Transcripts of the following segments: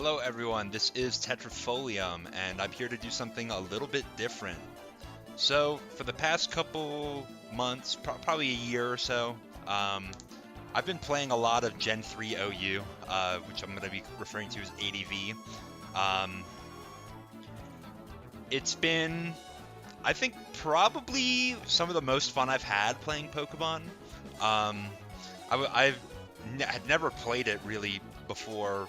Hello everyone, this is Tetrafolium, and I'm here to do something a little bit different. So, for the past couple months, probably a year or so, I've been playing a lot of Gen 3 OU, which I'm going to be referring to as ADV. Um, it's been, I think, probably some of the most fun I've had playing Pokemon. Um, had never played it really before,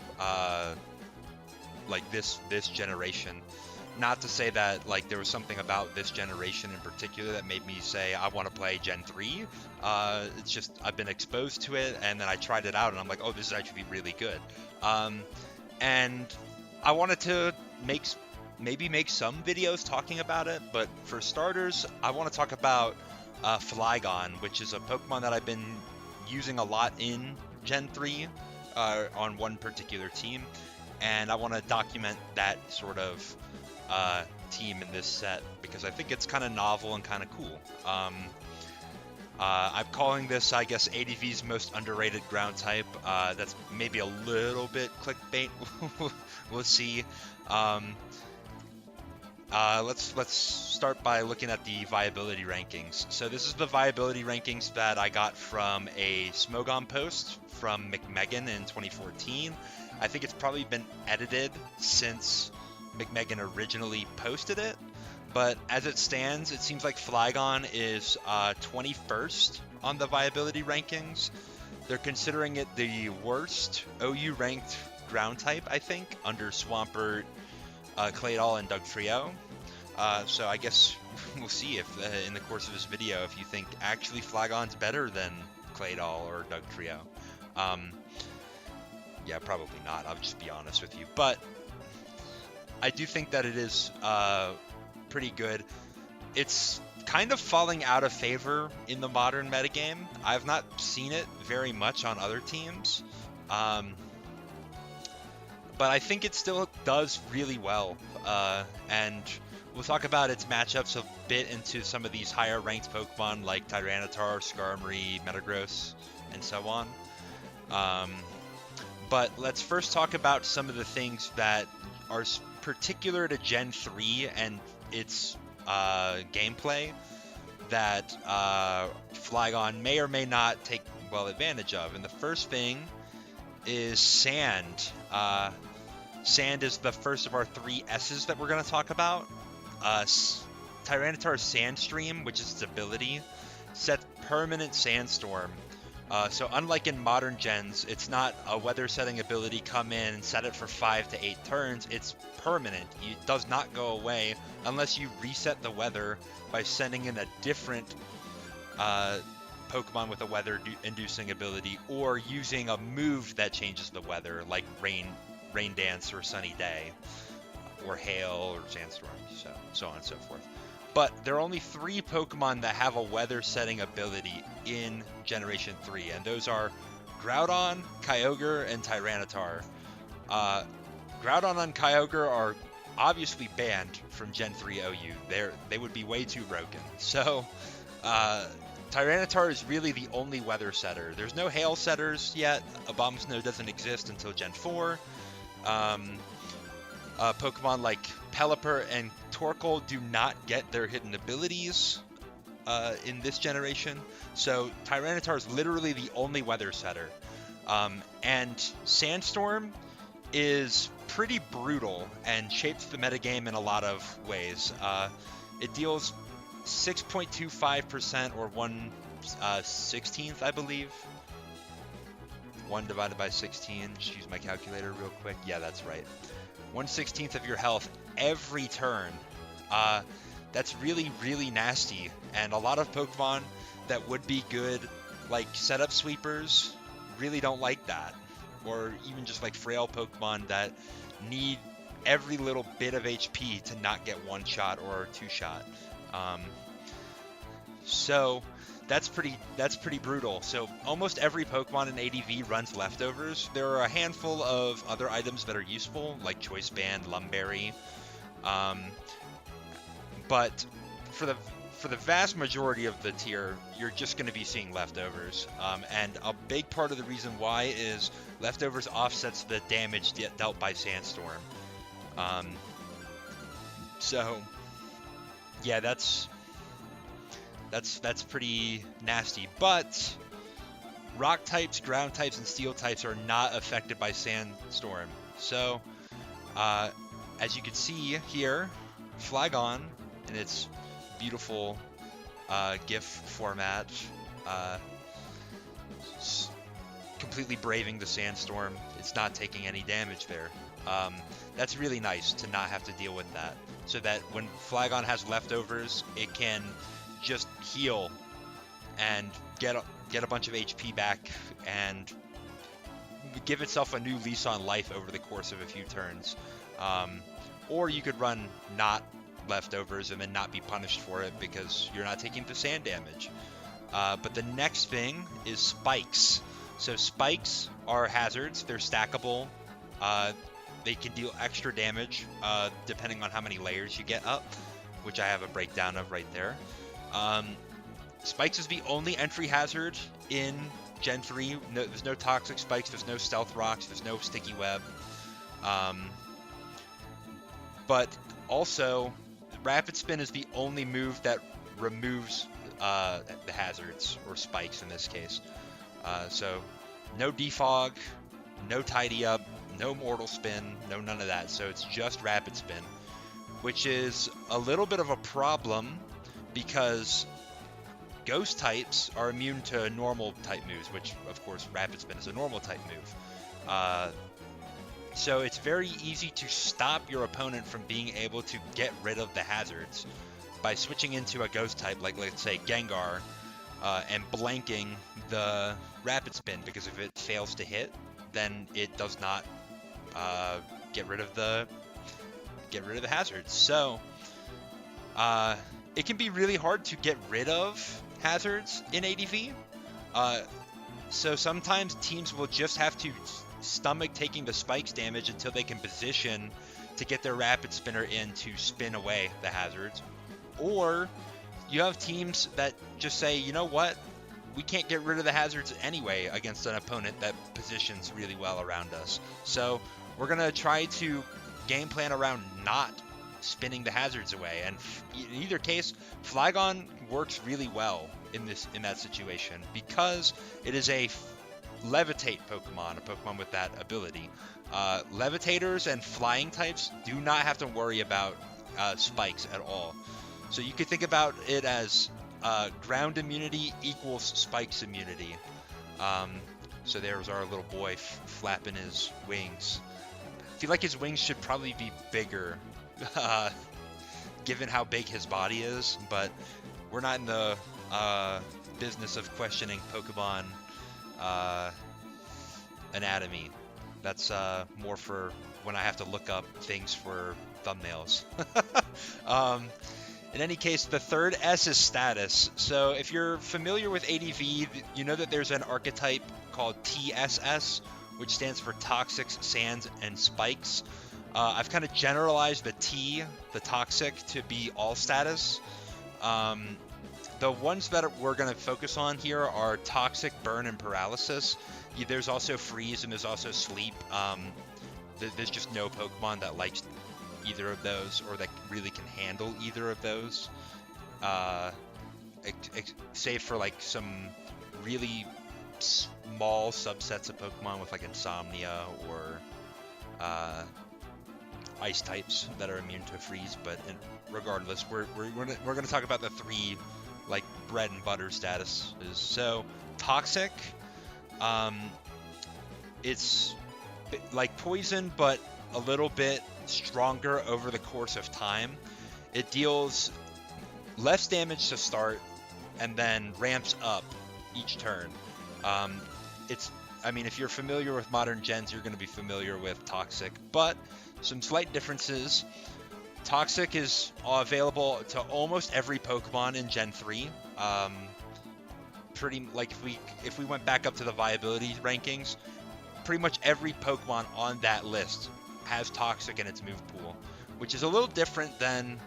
like this generation. Not to say that like there was something about this generation in particular that made me say I want to play Gen 3. It's just I've been exposed to it, and then I tried it out and I'm like, oh, this is actually really good. And I wanted to maybe make some videos talking about it, but for starters, I want to talk about Flygon, which is a Pokemon that I've been using a lot in Gen 3 on one particular team, and I want to document that sort of team in this set because I think it's kind of novel and kind of cool. I'm calling this, I guess, ADV's most underrated ground type. That's maybe a little bit clickbait. We'll see. Let's start by looking at the viability rankings. So this is the viability rankings that I got from a Smogon post from McMegan in 2014. I think it's probably been edited since McMegan originally posted it, but as it stands, it seems like Flygon is 21st on the viability rankings. They're considering it the worst OU ranked ground type, I think, under Swampert, Claydol, and Dugtrio. So I guess we'll see if in the course of this video if you think actually Flygon's better than Claydol or Dugtrio. Yeah, probably not. I'll just be honest with you. But I do think that it is pretty good. It's kind of falling out of favor in the modern metagame. I've not seen it very much on other teams. But I think it still does really well. And we'll talk about its matchups a bit into some of these higher ranked Pokemon like Tyranitar, Skarmory, Metagross, and so on. But let's first talk about some of the things that are particular to Gen 3 and its gameplay that Flygon may or may not take well advantage of. And the first thing is Sand. Sand is the first of our three S's that we're going to talk about. Tyranitar's Sandstream, which is its ability, sets permanent Sandstorm. So unlike in modern gens, it's not a weather setting ability, come in and set it for 5 to 8 turns. It's permanent. It does not go away unless you reset the weather by sending in a different Pokemon with a weather inducing ability or using a move that changes the weather, like Rain Dance or Sunny Day or Hail or Sandstorm, so on and so forth. But there are only 3 Pokemon that have a weather setting ability in Generation 3, and those are Groudon, Kyogre, and Tyranitar. Groudon and Kyogre are obviously banned from Gen 3 OU. They would be way too broken. So Tyranitar is really the only weather setter. There's no hail setters yet. Abomasnow doesn't exist until Gen 4. Pokemon like Pelipper and Torkoal do not get their hidden abilities in this generation, so Tyranitar is literally the only weather setter. And Sandstorm is pretty brutal and shapes the metagame in a lot of ways. It deals 6.25% or 1/16th, I believe. 1 divided by 16. Just use my calculator real quick. Yeah, that's right. 1/16th of your health every turn. That's really, really nasty. And a lot of Pokemon that would be good, like setup sweepers, really don't like that. Or even just like frail Pokemon that need every little bit of HP to not get 1-shot or 2-shot. So that's pretty brutal. So almost every Pokemon in ADV runs leftovers. There are a handful of other items that are useful, like Choice Band, Lumberry. But for for the vast majority of the tier, you're just going to be seeing leftovers. And a big part of the reason why is leftovers offsets the damage dealt by Sandstorm. So yeah, that's pretty nasty. But rock types, ground types, and steel types are not affected by Sandstorm. So as you can see here, Flygon in its beautiful GIF format, completely braving the Sandstorm. It's not taking any damage there. That's really nice to not have to deal with that, so that when Flygon has leftovers, it can just heal and get a bunch of HP back and give itself a new lease on life over the course of a few turns. Or you could run not leftovers and then not be punished for it because you're not taking the sand damage. But the next thing is spikes. So spikes are hazards. They're stackable. They can deal extra damage depending on how many layers you get up, which I have a breakdown of right there. Spikes is the only entry hazard in Gen 3. There's no toxic spikes, there's no stealth rocks, there's no sticky web. But also, Rapid Spin is the only move that removes the hazards, or spikes in this case. So no defog, no tidy up, no mortal spin, no none of that. So it's just Rapid Spin, which is a little bit of a problem because ghost types are immune to normal type moves, which of course Rapid Spin is a normal type move. So it's very easy to stop your opponent from being able to get rid of the hazards by switching into a ghost type, like let's say Gengar, and blanking the Rapid Spin, because if it fails to hit, then it does not get rid of the hazards. So it can be really hard to get rid of hazards in ADV. So sometimes teams will just have to stomach taking the spikes damage until they can position to get their Rapid Spinner in to spin away the hazards. Or you have teams that just say, you know what, we can't get rid of the hazards anyway against an opponent that positions really well around us. So we're going to try to game plan around not spinning the hazards away. And in either case, Flygon works really well in that situation because it is a levitate Pokemon, a Pokemon with that ability. Levitators and flying types do not have to worry about spikes at all. So you could think about it as ground immunity equals spikes immunity. So there's our little boy flapping his wings. I feel like his wings should probably be bigger, given how big his body is, but we're not in the business of questioning Pokemon anatomy. That's more for when I have to look up things for thumbnails. In any case, the third S is status. So if you're familiar with ADV, you know that there's an archetype called TSS, which stands for Toxics, Sands, and Spikes. I've kind of generalized the T, the Toxic, to be all status. The ones that we're going to focus on here are Toxic, Burn, and Paralysis. There's also Freeze, and there's also Sleep. There's just no Pokemon that likes either of those, or that really can handle either of those, save for like some really small subsets of Pokemon with like Insomnia or Ice types that are immune to Freeze. But regardless, we're gonna talk about the three like bread and butter statuses. So Toxic, it's like Poison, but a little bit stronger over the course of time. It deals less damage to start and then ramps up each turn. If you're familiar with modern gens, you're going to be familiar with Toxic, but some slight differences. Toxic is available to almost every Pokemon in Gen 3. Pretty like if we went back up to the viability rankings, pretty much every Pokemon on that list has Toxic in its move pool, which is a little different than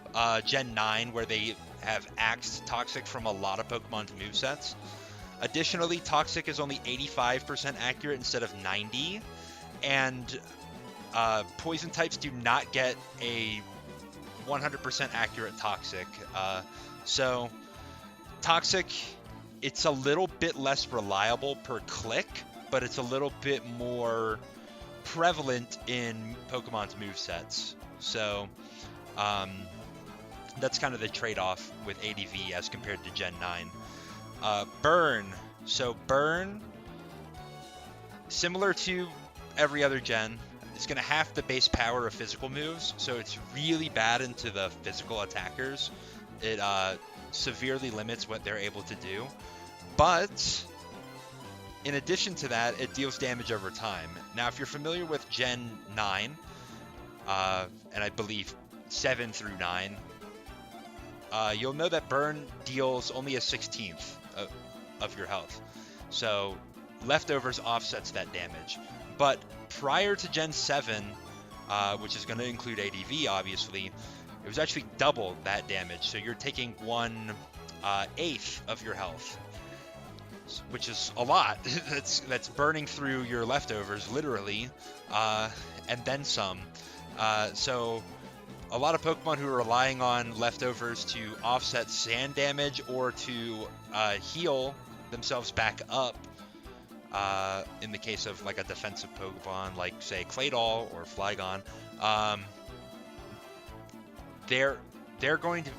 Gen 9, where they have axed Toxic from a lot of Pokemon's movesets. Additionally, Toxic is only 85% accurate instead of 90, and Poison types do not get a 100% accurate Toxic. So Toxic, it's a little bit less reliable per click, but it's a little bit more prevalent in Pokemon's movesets. So that's kind of the trade-off with ADV as compared to Gen 9. Burn. So Burn, similar to every other gen, it's going to have the base power of physical moves, so it's really bad into the physical attackers. It severely limits what they're able to do. But in addition to that, it deals damage over time. Now, if you're familiar with Gen 9, and I believe 7 through 9, you'll know that Burn deals only a 16th of your health. So Leftovers offsets that damage. But prior to Gen 7, which is going to include ADV, obviously, it was actually double that damage. So you're taking 1/8 of your health, which is a lot. that's burning through your leftovers, literally, and then some. So a lot of Pokemon who are relying on leftovers to offset sand damage or to heal themselves back up, in the case of like a defensive Pokemon like, say, Claydol or Flygon, they're going to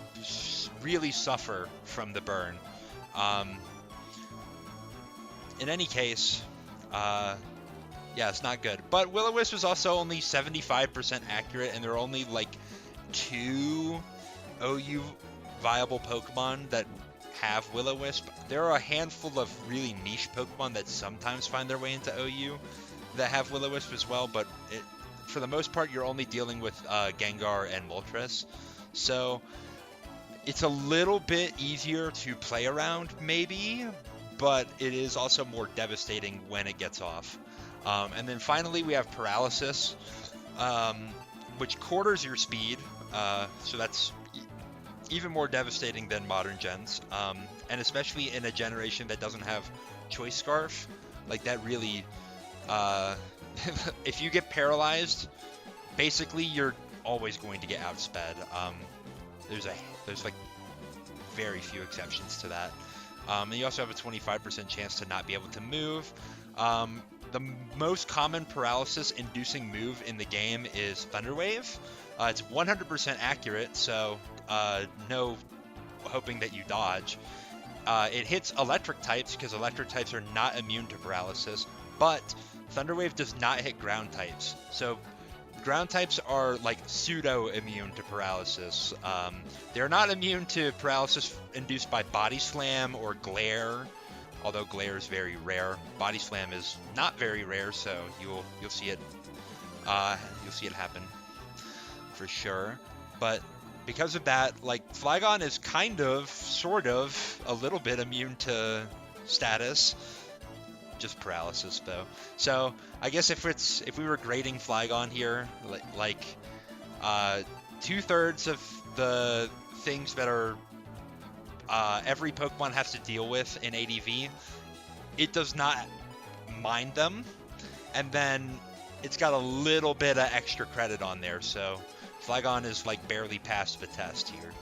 really suffer from the burn. In any case, yeah, it's not good. But Will-O-Wisp is also only 75% accurate, and there are only like 2 OU viable Pokemon that have Will-O-Wisp. There are a handful of really niche Pokemon that sometimes find their way into OU that have Will-O-Wisp as well, but for the most part, you're only dealing with Gengar and Moltres. So it's a little bit easier to play around, maybe, but it is also more devastating when it gets off. And then finally, we have Paralysis, which quarters your speed, so that's even more devastating than modern gens, and especially in a generation that doesn't have Choice Scarf. Like, that really, if you get paralyzed, basically you're always going to get outsped. There's like very few exceptions to that. And you also have a 25% chance to not be able to move. The most common paralysis-inducing move in the game is Thunder Wave. It's 100% accurate, so no hoping that you dodge. It hits electric types because electric types are not immune to paralysis, but Thunder Wave does not hit ground types. So ground types are like pseudo-immune to paralysis. They're not immune to paralysis induced by Body Slam or Glare, although Glare is very rare. Body Slam is not very rare, so you'll see it. You'll see it happen for sure. But because of that, like, Flygon is kind of, sort of, a little bit immune to status. Just paralysis, though. So I guess if we were grading Flygon here, like 2/3 of the things that are every Pokemon has to deal with in ADV, it does not mind them, and then it's got a little bit of extra credit on there, so Flygon is like barely passed the test here.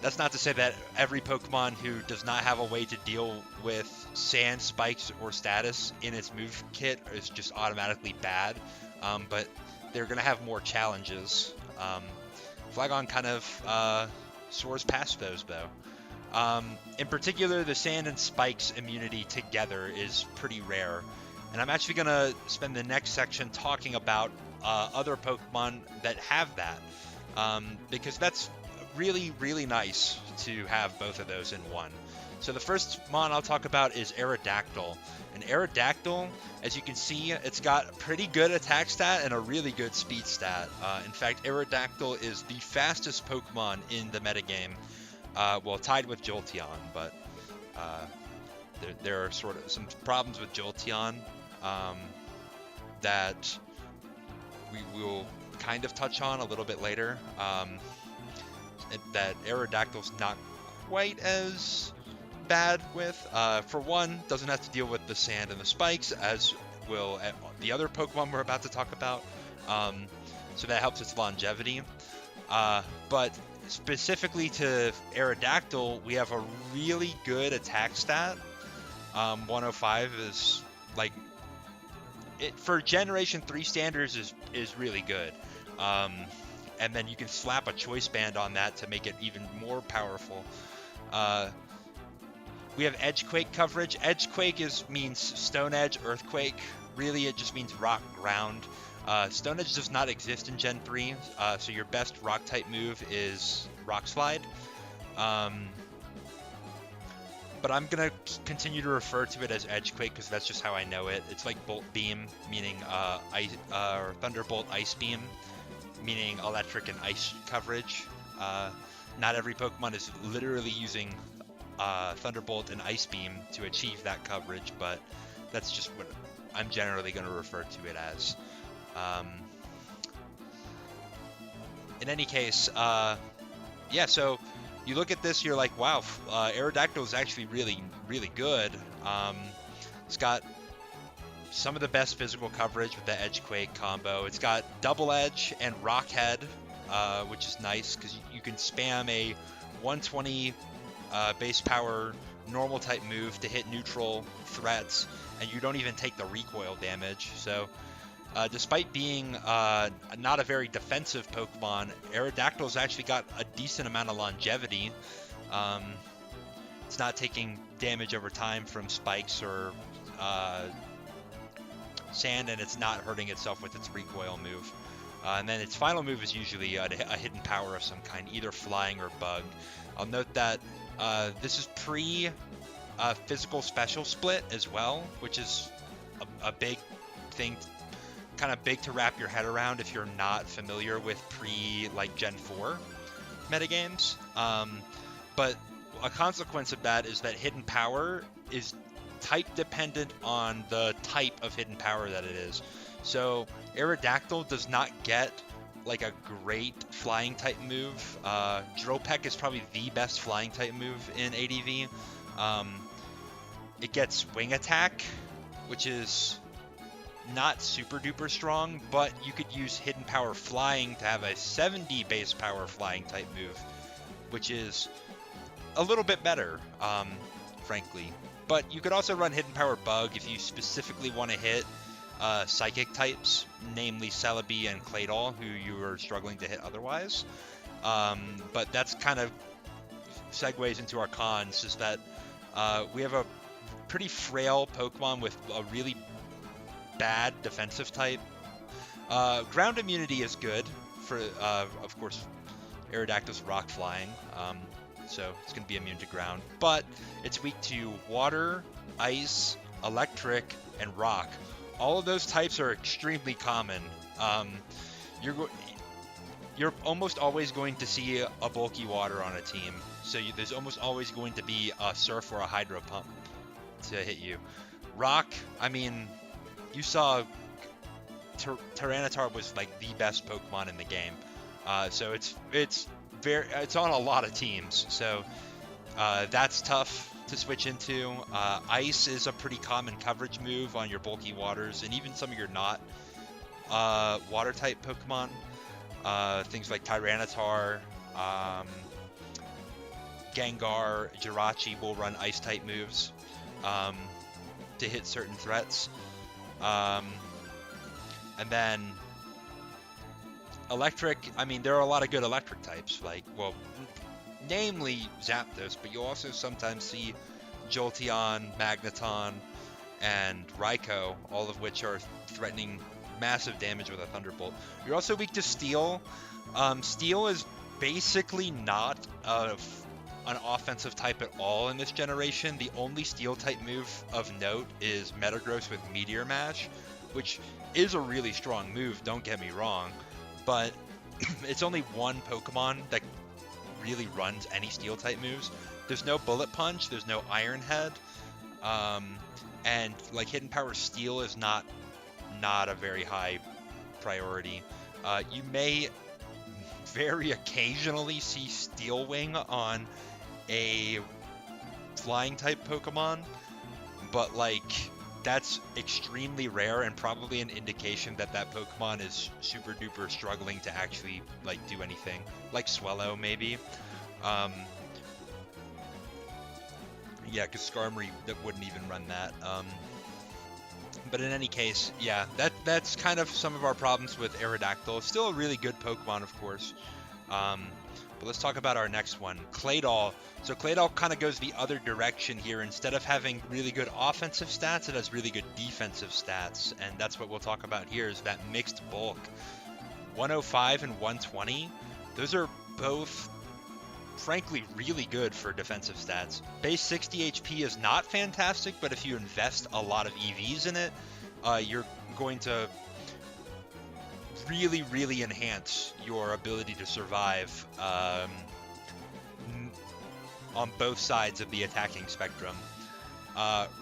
That's not to say that every Pokemon who does not have a way to deal with sand, spikes, or status in its move kit is just automatically bad, but they're going to have more challenges. Flygon kind of soars past those, though. In particular, the sand and spikes immunity together is pretty rare, and I'm actually going to spend the next section talking about other Pokemon that have that, because that's really, really nice to have both of those in one. So the first mon I'll talk about is Aerodactyl. And Aerodactyl, as you can see, it's got a pretty good attack stat and a really good speed stat. In fact, Aerodactyl is the fastest Pokemon in the metagame, well, tied with Jolteon, but there are sort of some problems with Jolteon that we will kind of touch on a little bit later. that Aerodactyl's not quite as bad with. For one, doesn't have to deal with the sand and the spikes, as will the other Pokemon we're about to talk about. So that helps its longevity. But specifically to Aerodactyl, we have a really good attack stat. 105 is like it for Generation 3 standards is really good. And then you can slap a choice band on that to make it even more powerful. We have Edgequake coverage. Edgequake means Stone Edge, Earthquake. Really, it just means rock ground. Stone Edge does not exist in Gen 3, so your best rock type move is Rock Slide. But I'm going to continue to refer to it as Edgequake because that's just how I know it. It's like Bolt Beam, meaning or Thunderbolt Ice Beam, meaning electric and ice coverage. Not every Pokemon is literally using Thunderbolt and Ice Beam to achieve that coverage, but that's just what I'm generally going to refer to it as. In any case, yeah, so you look at this, you're like, wow, Aerodactyl is actually really, really good. It's got some of the best physical coverage with the Edgequake combo. It's got Double Edge and Rock Head, which is nice because you can spam a 120 base power normal type move to hit neutral threats, and you don't even take the recoil damage. So despite being not a very defensive Pokemon, Aerodactyl's actually got a decent amount of longevity. It's not taking damage over time from spikes or sand, and it's not hurting itself with its recoil move. And then its final move is usually a hidden power of some kind, either flying or bug. I'll note that this is pre-physical special split as well, which is a big thing, kind of big to wrap your head around if you're not familiar with like Gen 4 metagames. But a consequence of that is that hidden power is type dependent on the type of hidden power that it is. So Aerodactyl does not get like a great flying type move. Drill Peck is probably the best flying type move in ADV. It gets Wing Attack, which is not super duper strong, but you could use Hidden Power Flying to have a 70 base power flying type move, which is a little bit better, frankly. But you could also run Hidden Power Bug if you specifically want to hit Psychic types, namely Celebi and Claydol, who you were struggling to hit otherwise. But that's kind of segues into our cons, is that we have a pretty frail Pokemon with a really bad defensive type. Ground immunity is good for, of course, Aerodactyl's rock flying, so it's going to be immune to ground. But it's weak to water, ice, electric, and rock. All of those types are extremely common. You're almost always going to see a bulky water on a team, so there's almost always going to be a Surf or a Hydro Pump to hit you. Rock, I mean, you saw Tyranitar was like the best Pokemon in the game, so it's on a lot of teams, so that's tough to switch into. Ice is a pretty common coverage move on your bulky waters, and even some of your not water type Pokemon. Things like Tyranitar, Gengar, Jirachi will run ice type moves to hit certain threats. And then electric, I mean, there are a lot of good electric types, like, well, namely Zapdos, but you'll also sometimes see Jolteon, Magneton, and Raikou, all of which are threatening massive damage with a Thunderbolt. You're also weak to Steel. Steel is basically not an offensive type at all in this generation. The only Steel type move of note is Metagross with Meteor Mash, which is a really strong move, don't get me wrong, but it's only one Pokemon that really runs any Steel type moves. There's no Bullet Punch, there's no Iron Head, and like Hidden Power Steel is not a very high priority. You may very occasionally see Steel Wing on a flying type Pokemon, but like that's extremely rare and probably an indication that that Pokemon is super duper struggling to actually like do anything, like Swellow maybe. Yeah, because Skarmory that wouldn't even run that. But in any case, yeah, that's kind of some of our problems with Aerodactyl. Still a really good Pokemon, of course. But let's talk about our next one, Claydol. So Claydol kind of goes the other direction here. Instead of having really good offensive stats, it has really good defensive stats. And that's what we'll talk about here, is that mixed bulk. 105 and 120, those are both frankly really good for defensive stats. Base 60 HP is not fantastic, but if you invest a lot of EVs in it, you're going to really enhance your ability to survive on both sides of the attacking spectrum.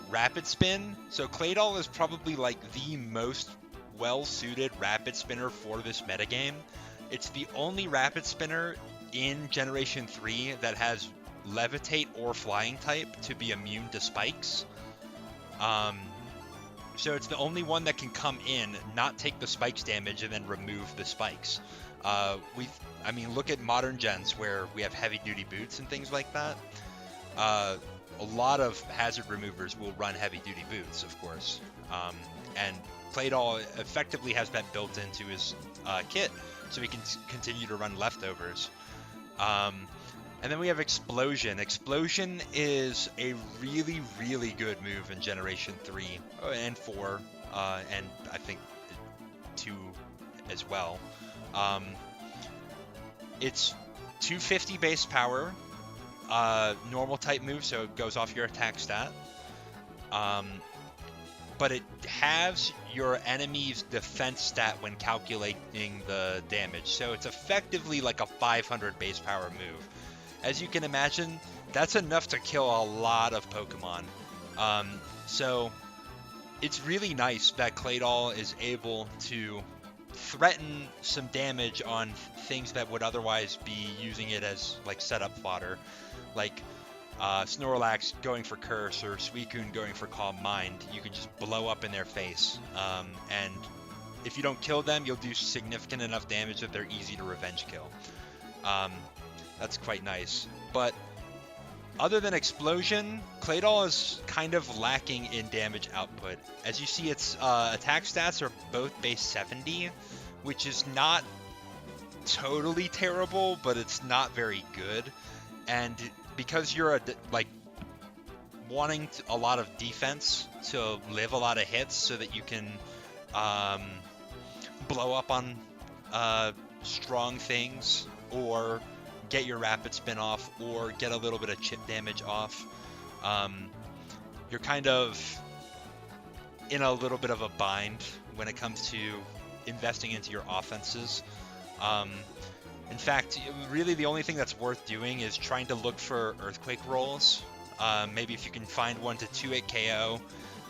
Rapid Spin. So Claydol is probably like the most well-suited Rapid Spinner for this metagame. It's the only Rapid Spinner in Generation 3 that has Levitate or Flying type to be immune to spikes. So it's the only one that can come in, not take the spikes damage, and then remove the spikes. I mean, look at modern gens where we have heavy-duty boots and things like that. A lot of hazard removers will run heavy-duty boots, of course. And Claydol effectively has that built into his kit, so he can continue to run leftovers. And then we have Explosion. Explosion is a really good move in Generation 3 and 4, and I think 2 as well. It's 250 base power, normal type move, so it goes off your attack stat. But it halves your enemy's defense stat when calculating the damage. So it's effectively like a 500 base power move. As you can imagine, that's enough to kill a lot of Pokemon. So it's really nice that Claydol is able to threaten some damage on things that would otherwise be using it as like setup fodder. Like Snorlax going for Curse or Suicune going for Calm Mind. You can just blow up in their face. And if you don't kill them, you'll do significant enough damage that they're easy to revenge kill. That's quite nice. But other than Explosion, Claydol is kind of lacking in damage output. As you see, its attack stats are both base 70, which is not totally terrible, but it's not very good. And because you're wanting a lot of defense to live a lot of hits so that you can blow up on strong things, or get your Rapid Spin off, or get a little bit of chip damage off, you're kind of in a little bit of a bind when it comes to investing into your offenses. In fact, really the only thing that's worth doing is trying to look for Earthquake rolls. Maybe if you can find one to 2-hit KO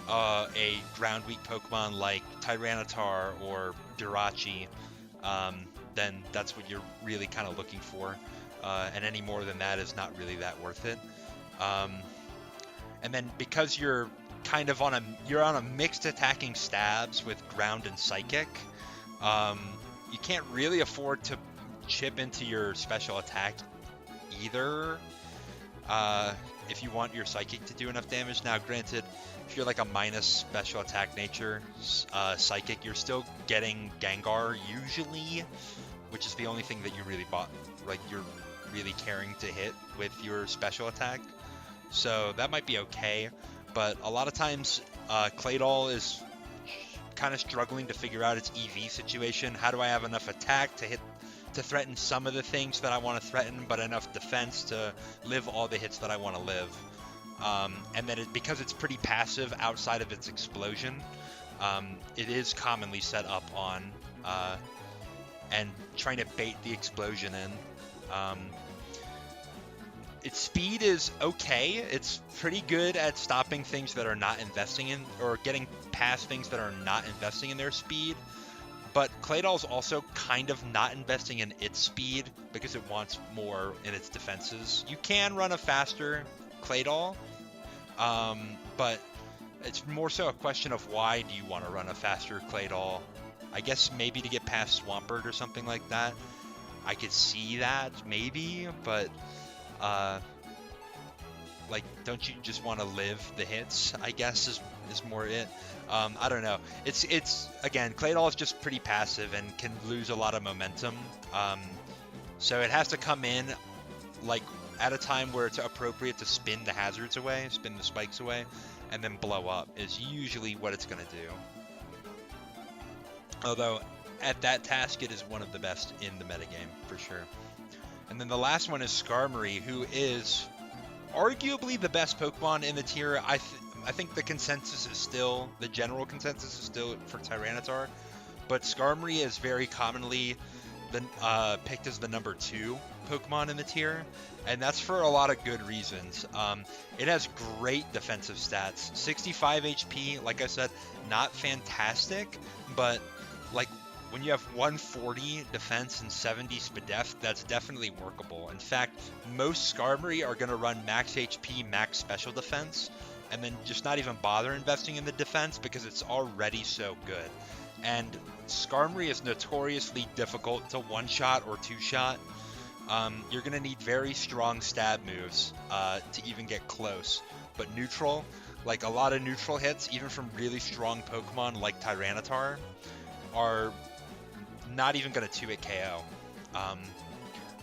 a ground weak Pokemon like Tyranitar or Jirachi, then that's what you're really kind of looking for. And any more than that is not really that worth it. And then because you're kind of on a mixed attacking stabs with ground and psychic, you can't really afford to chip into your special attack either, if you want your psychic to do enough damage. Now granted, if you're like a minus special attack nature psychic, you're still getting Gengar usually, which is the only thing that you really you're really caring to hit with your special attack. So that might be okay, but a lot of times Claydol is kind of struggling to figure out its EV situation. How do I have enough attack to threaten some of the things that I want to threaten, but enough defense to live all the hits that I want to live? And then because it's pretty passive outside of its Explosion, it is commonly set up on and trying to bait the Explosion in. Its speed is okay. It's pretty good at stopping things that are not investing in, or getting past things that are not investing in their speed. but Claydol's also kind of not investing in its speed because it wants more in its defenses. You can run a faster Claydol, but it's more so a question of why do you want to run a faster Claydol. I guess maybe to get past Swampert or something like that. I could see that, maybe, but, like, don't you just want to live the hits, I guess, is more it. I don't know. It's again, Claydol is just pretty passive and can lose a lot of momentum. So it has to come in, like, at a time where it's appropriate to spin the hazards away, spin the spikes away, and then blow up is usually what it's going to do. Although, at that task, it is one of the best in the metagame, for sure. And then the last one is Skarmory, who is arguably the best Pokemon in the tier. I think the consensus is still, the general consensus is still for Tyranitar, but Skarmory is very commonly picked as the number 2 Pokemon in the tier, and that's for a lot of good reasons. It has great defensive stats, 65 HP, like I said, not fantastic, but like when you have 140 defense and 70 Spadef, that's definitely workable. In fact, most Skarmory are going to run max HP, max special defense, and then just not even bother investing in the defense because it's already so good. And Skarmory is notoriously difficult to one-shot or two-shot. You're going to need very strong stab moves to even get close. But neutral, like a lot of neutral hits, even from really strong Pokemon like Tyranitar, are not even going to 2-hit KO,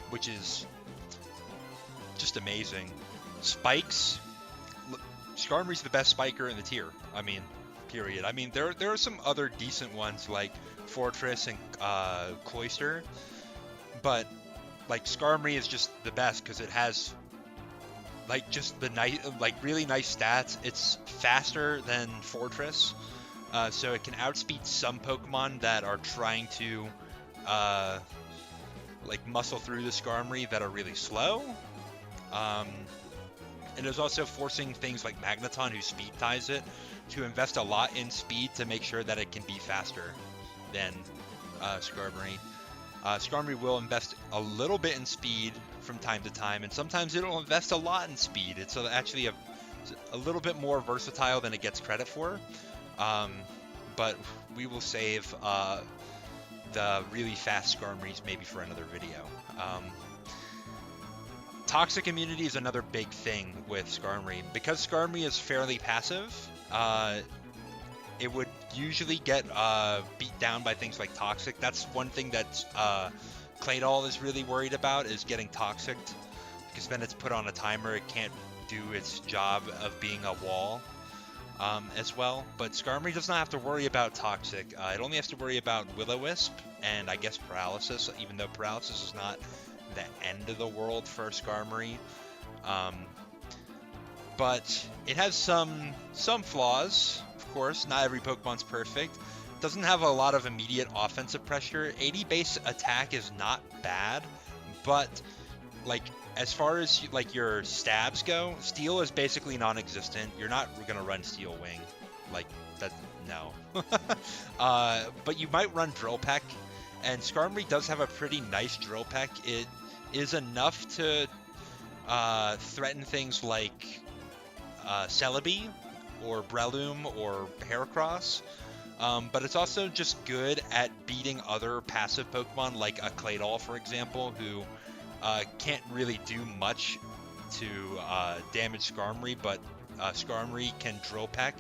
which is just amazing. Spikes, Skarmory's the best spiker in the tier. I mean, period. I mean, there are some other decent ones like Fortress and Cloyster, but like Skarmory is just the best because it has like just the really nice stats. It's faster than Fortress, so it can outspeed some Pokemon that are trying to like muscle through the Skarmory that are really slow. And it is also forcing things like Magneton, who speed ties it, to invest a lot in speed to make sure that it can be faster than Skarmory. Skarmory will invest a little bit in speed from time to time, and sometimes it'll invest a lot in speed. It's actually a little bit more versatile than it gets credit for. But we will save the really fast Skarmories maybe for another video. Toxic immunity is another big thing with Skarmory. Because Skarmory is fairly passive, it would usually get beat down by things like Toxic. That's one thing that Claydol is really worried about, is getting Toxic, because then it's put on a timer. It can't do its job of being a wall as well. But Skarmory does not have to worry about Toxic. It only has to worry about Will-O-Wisp and I guess Paralysis, even though Paralysis is not the end of the world for Skarmory. But it has some flaws, of course. Not every Pokemon's perfect. It doesn't have a lot of immediate offensive pressure. 80 base attack is not bad, but like as far as like your stabs go, Steel is basically non-existent. You're not gonna run Steel Wing, like that. No. But you might run Drill Peck, and Skarmory does have a pretty nice Drill Peck. It is enough to threaten things like Celebi or Breloom or Heracross, but it's also just good at beating other passive Pokemon like a Claydol, for example, who can't really do much to damage Skarmory, but Skarmory can Drill Peck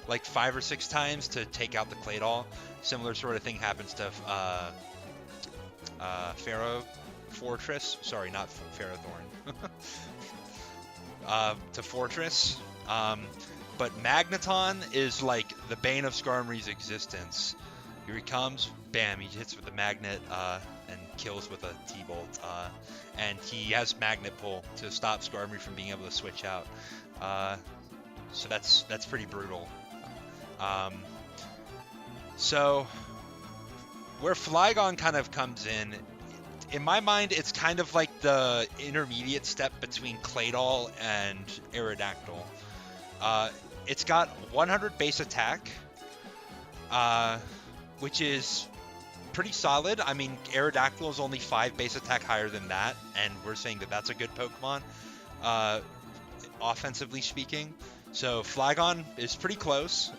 like 5 or 6 times to take out the Claydol. Similar sort of thing happens to Fortress. Sorry, not Ferrothorn. To Fortress. But Magneton is like the bane of Skarmory's existence. Here he comes, bam, he hits with a magnet and kills with a T-Bolt. And he has Magnet Pull to stop Skarmory from being able to switch out. So that's pretty brutal. So where Flygon kind of comes in my mind, it's kind of like the intermediate step between Claydol and Aerodactyl. It's got 100 base attack, which is pretty solid. I mean, Aerodactyl is only 5 base attack higher than that, and we're saying that that's a good Pokemon, offensively speaking. So Flygon is pretty close.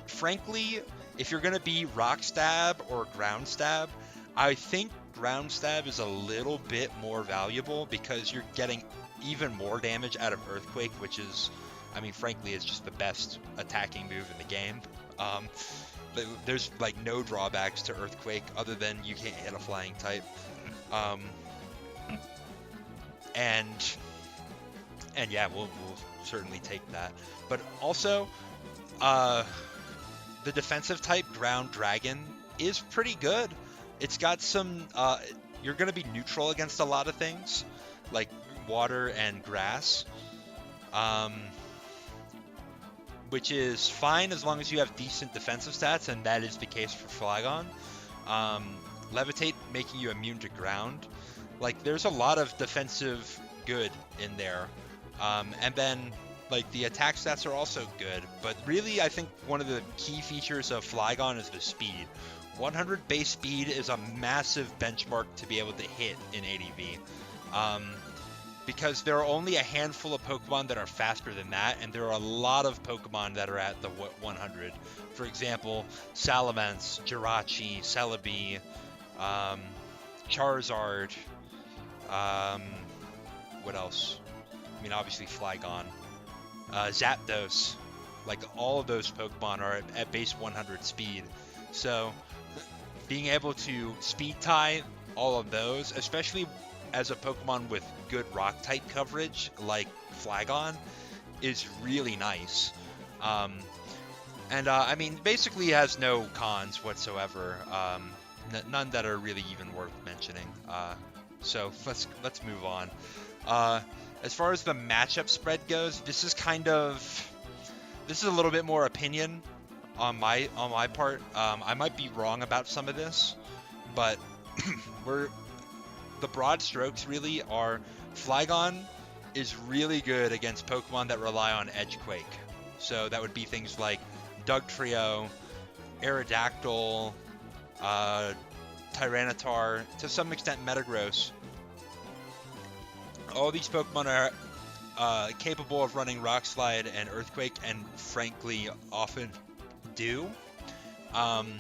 Frankly, if you're going to be Rock Stab or Ground Stab, I think Ground Stab is a little bit more valuable because you're getting even more damage out of Earthquake, which is, I mean, frankly, it's just the best attacking move in the game. There's like no drawbacks to Earthquake other than you can't hit a flying type. And yeah, we'll certainly take that. But also, the defensive type Ground Dragon is pretty good. It's got some, you're going to be neutral against a lot of things, like water and grass, which is fine as long as you have decent defensive stats, and that is the case for Flygon. Levitate making you immune to ground. Like, there's a lot of defensive good in there. And then, like, the attack stats are also good, but really I think one of the key features of Flygon is the speed. 100 base speed is a massive benchmark to be able to hit in ADV. Because there are only a handful of Pokemon that are faster than that, and there are a lot of Pokemon that are at the 100. For example, Salamence, Jirachi, Celebi, Charizard, what else? I mean, obviously Flygon, Zapdos, like all of those Pokemon are at base 100 speed. So being able to speed tie all of those, especially as a Pokemon with good rock type coverage like Flygon, is really nice. I mean, basically has no cons whatsoever. None that are really even worth mentioning. So let's move on. As far as the matchup spread goes, this is a little bit more opinion on my part. I might be wrong about some of this, but the broad strokes really are Flygon is really good against Pokemon that rely on Edgequake. So that would be things like Dugtrio, Aerodactyl, Tyranitar, to some extent Metagross. All these Pokemon are capable of running Rock Slide and Earthquake, and frankly often do. And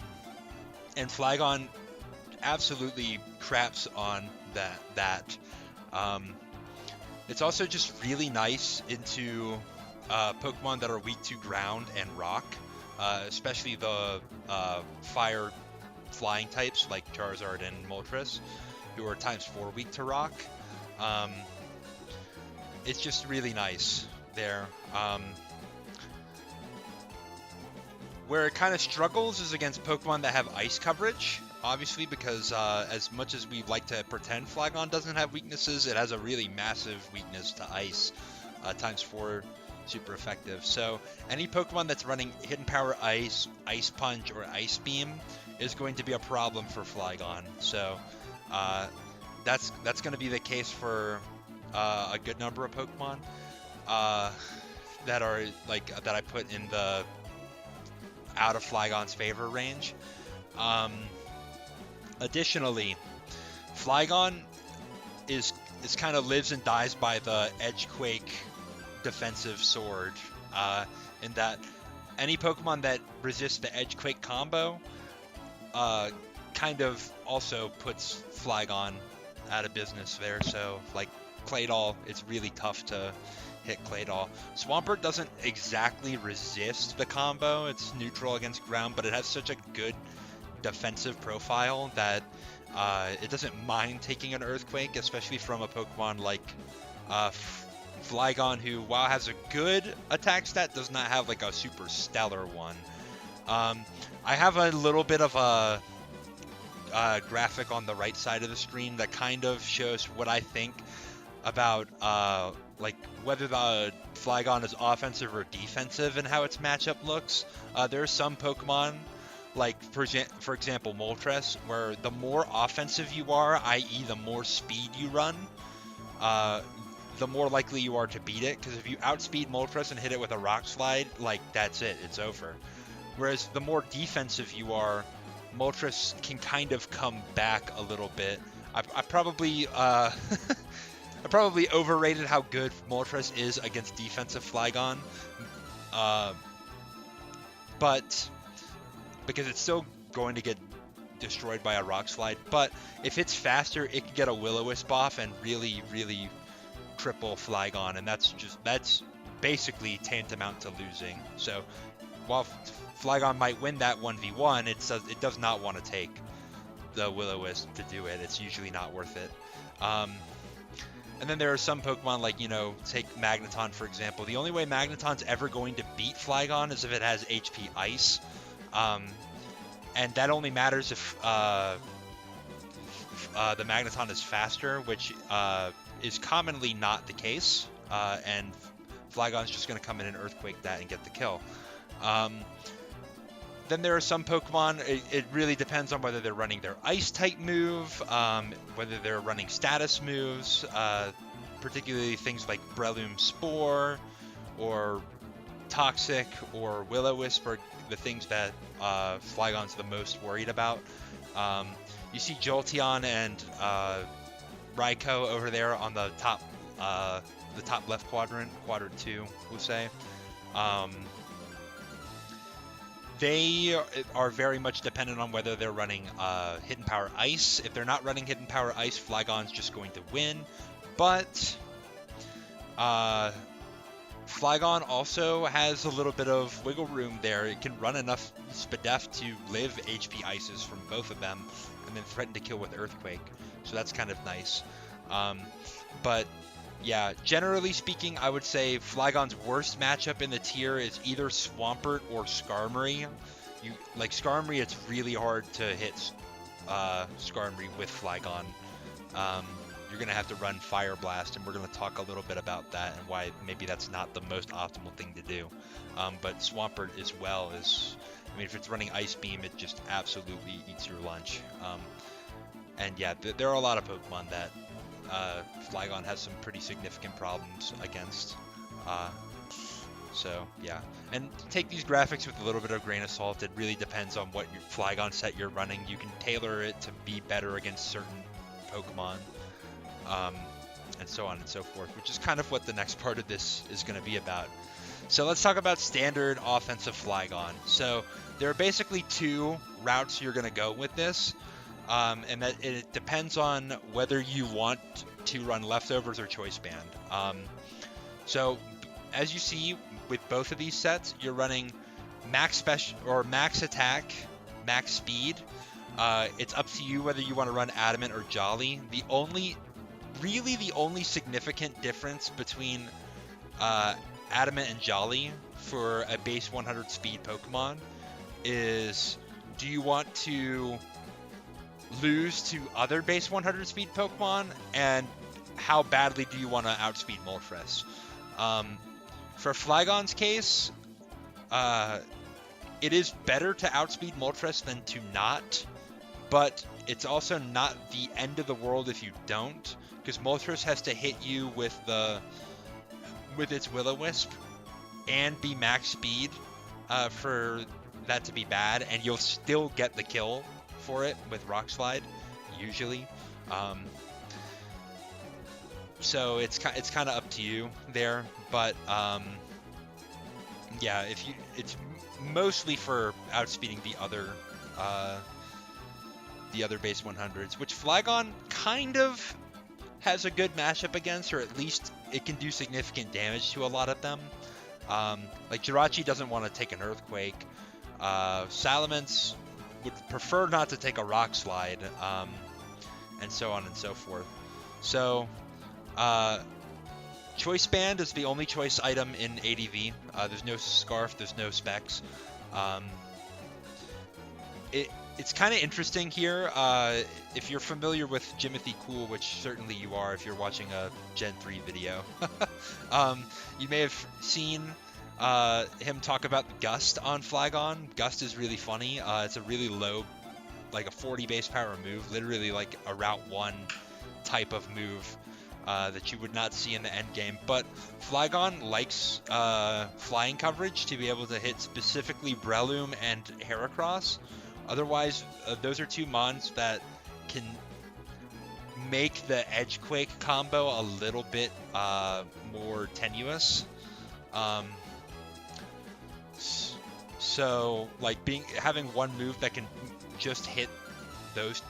Flygon absolutely craps on that. It's also just really nice into Pokemon that are weak to ground and rock, especially the fire flying types like Charizard and Moltres, who are ×4 weak to rock. It's just really nice there. Where it kind of struggles is against Pokemon that have ice coverage, obviously, because as much as we like to pretend Flygon doesn't have weaknesses, it has a really massive weakness to ice, ×4, super effective. So any Pokemon that's running Hidden Power Ice, Ice Punch, or Ice Beam is going to be a problem for Flygon. So that's going to be the case for a good number of Pokemon that are that I put in the out of Flygon's favor range. Additionally, Flygon is kind of lives and dies by the Edgequake defensive sword, in that any Pokemon that resists the Edgequake combo kind of also puts Flygon out of business there. So like Claydol, it's really tough to hit Claydol. Swampert doesn't exactly resist the combo, it's neutral against ground, but it has such a good defensive profile that it doesn't mind taking an Earthquake, especially from a Pokemon like Flygon, who, while has a good attack stat, does not have like a super stellar one. I have a little bit of a graphic on the right side of the screen that kind of shows what I think about like whether the Flygon is offensive or defensive and how its matchup looks. There are some Pokemon, like for example Moltres, where the more offensive you are, i.e. the more speed you run, the more likely you are to beat it, because if you outspeed Moltres and hit it with a Rock Slide, like that's it, it's over. Whereas the more defensive you are, Moltres can kind of come back a little bit. I probably I probably overrated how good Moltres is against defensive Flygon, but because it's still going to get destroyed by a Rock Slide. But if it's faster, it can get a Will-O-Wisp off and really cripple Flygon, and that's basically tantamount to losing. So while Flygon might win that 1v1, it does not want to take the Will-O-Wisp to do it. It's usually not worth it. And then there are some Pokemon like, take Magneton, for example. The only way Magneton's ever going to beat Flygon is if it has HP Ice. And that only matters if the Magneton is faster, which is commonly not the case. And Flygon's just going to come in and Earthquake that and get the kill. Then there are some Pokemon, it really depends on whether they're running their Ice-type move, whether they're running status moves, particularly things like Breloom Spore, or Toxic, or Will-O-Wisp are the things that Flygon's the most worried about. You see Jolteon and Raikou over there on the top left quadrant 2, we'll say. They are very much dependent on whether they're running Hidden Power Ice. If they're not running Hidden Power Ice, Flygon's just going to win. But Flygon also has a little bit of wiggle room there. It can run enough Spadef to live HP Ices from both of them and then threaten to kill with Earthquake. So that's kind of nice. But yeah, generally speaking, I would say Flygon's worst matchup in the tier is either Swampert or Skarmory. Like Skarmory, it's really hard to hit Skarmory with Flygon. You're going to have to run Fire Blast, and we're going to talk a little bit about that and why maybe that's not the most optimal thing to do. But Swampert as well is, if it's running Ice Beam, it just absolutely eats your lunch. And yeah, there are a lot of Pokemon that Flygon has some pretty significant problems against. So yeah, and take these graphics with a little bit of grain of salt. It really depends on what your Flygon set you're running. You can tailor it to be better against certain Pokemon, and so on and so forth, which is kind of what the next part of this is going to be about. So let's talk about standard offensive Flygon. So there are basically two routes you're going to go with this. And that it depends on whether you want to run Leftovers or Choice Band. So as you see with both of these sets, you're running max special or max attack, max speed. It's up to you whether you want to run Adamant or Jolly. The only significant difference between Adamant and Jolly for a base 100 speed Pokemon is, do you want to lose to other base 100 speed Pokemon, and how badly do you want to outspeed Moltres? For Flygon's case, it is better to outspeed Moltres than to not, but it's also not the end of the world if you don't, because Moltres has to hit you with its Will-O-Wisp and be max speed for that to be bad, and you'll still get the kill for it with Rock Slide usually. So it's kind of up to you there, but yeah, it's mostly for outspeeding the other base 100s, which Flygon kind of has a good matchup against, or at least it can do significant damage to a lot of them. Like Jirachi doesn't want to take an Earthquake. Salamence would prefer not to take a Rock Slide, and so on and so forth. So Choice Band is the only choice item in ADV. There's no Scarf, there's no Specs. It's kind of interesting here. If you're familiar with Jimothy Cool, which certainly you are if you're watching a Gen 3 video, you may have seen him talk about Gust on Flygon. Gust is really funny. It's a really low, like a 40 base power move, literally like a Route 1 type of move that you would not see in the end game. But Flygon likes flying coverage to be able to hit specifically Breloom and Heracross. Otherwise, those are two mons that can make the Edgequake combo a little bit more tenuous. So like having one move that can just hit those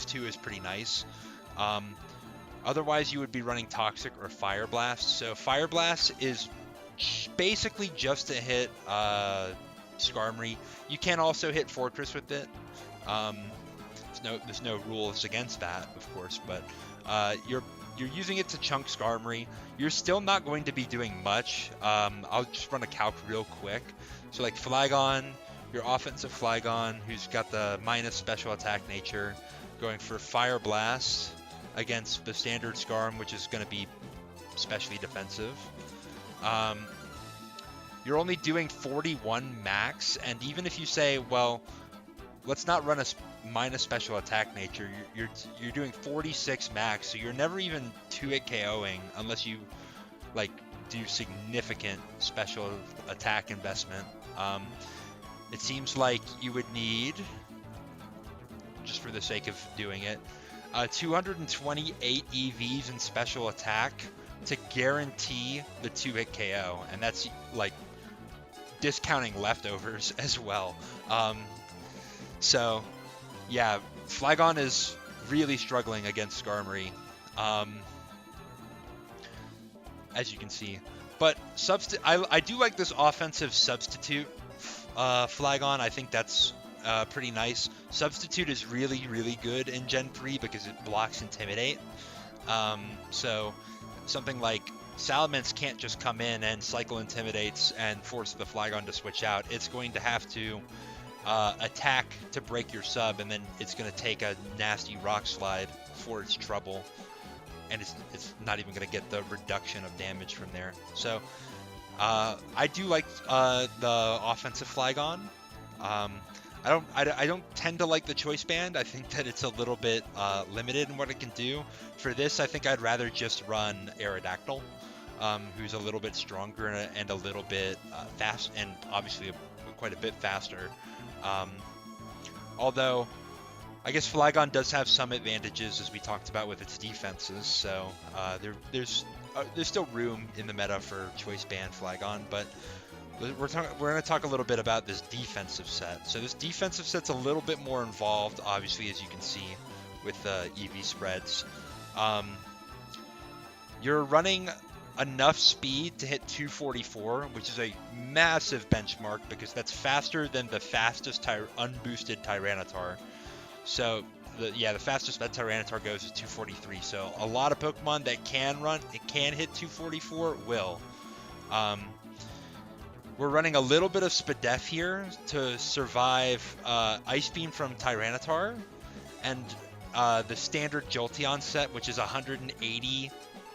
two is pretty nice. Otherwise, you would be running Toxic or Fire Blast. So Fire Blast is basically just to hit Skarmory. You can also hit Fortress with it. There's no rules against that, of course, but you're using it to chunk Skarmory. You're still not going to be doing much. I'll just run a calc real quick. So like Flygon, your offensive Flygon, who's got the minus special attack nature, going for Fire Blast against the standard Skarm, which is going to be especially defensive. You're only doing 41 max, and even if you say, well, let's not run a minus special attack nature, you're doing 46 max, so you're never even 2-hit KOing unless you like do significant special attack investment. It seems like you would need, just for the sake of doing it, 228 EVs in special attack to guarantee the 2-hit KO, and that's like discounting leftovers as well. So yeah, Flygon is really struggling against Skarmory, as you can see. But I do like this offensive substitute Flygon. I think that's pretty nice. Substitute is really, really good in Gen 3 because it blocks Intimidate. So something like Salamence can't just come in and cycle Intimidates and force the Flygon to switch out. It's going to have to attack to break your sub, and then it's going to take a nasty Rock Slide for its trouble. And it's not even going to get the reduction of damage from there. So I do like the offensive Flygon. I don't tend to like the Choice Band. I think that it's a little bit limited in what it can do. For this, I think I'd rather just run Aerodactyl, who's a little bit stronger and a little bit fast, and obviously quite a bit faster. Although I guess Flygon does have some advantages, as we talked about, with its defenses. So there's still room in the meta for Choice Band Flygon, but we're going to talk a little bit about this defensive set. So this defensive set's a little bit more involved, obviously, as you can see with the EV spreads. You're running enough speed to hit 244, which is a massive benchmark because that's faster than the fastest unboosted Tyranitar. So the fastest that Tyranitar goes is 243. So a lot of Pokemon that can hit 244 will. We're running a little bit of Spadef here to survive Ice Beam from Tyranitar, and the standard Jolteon set, which is 180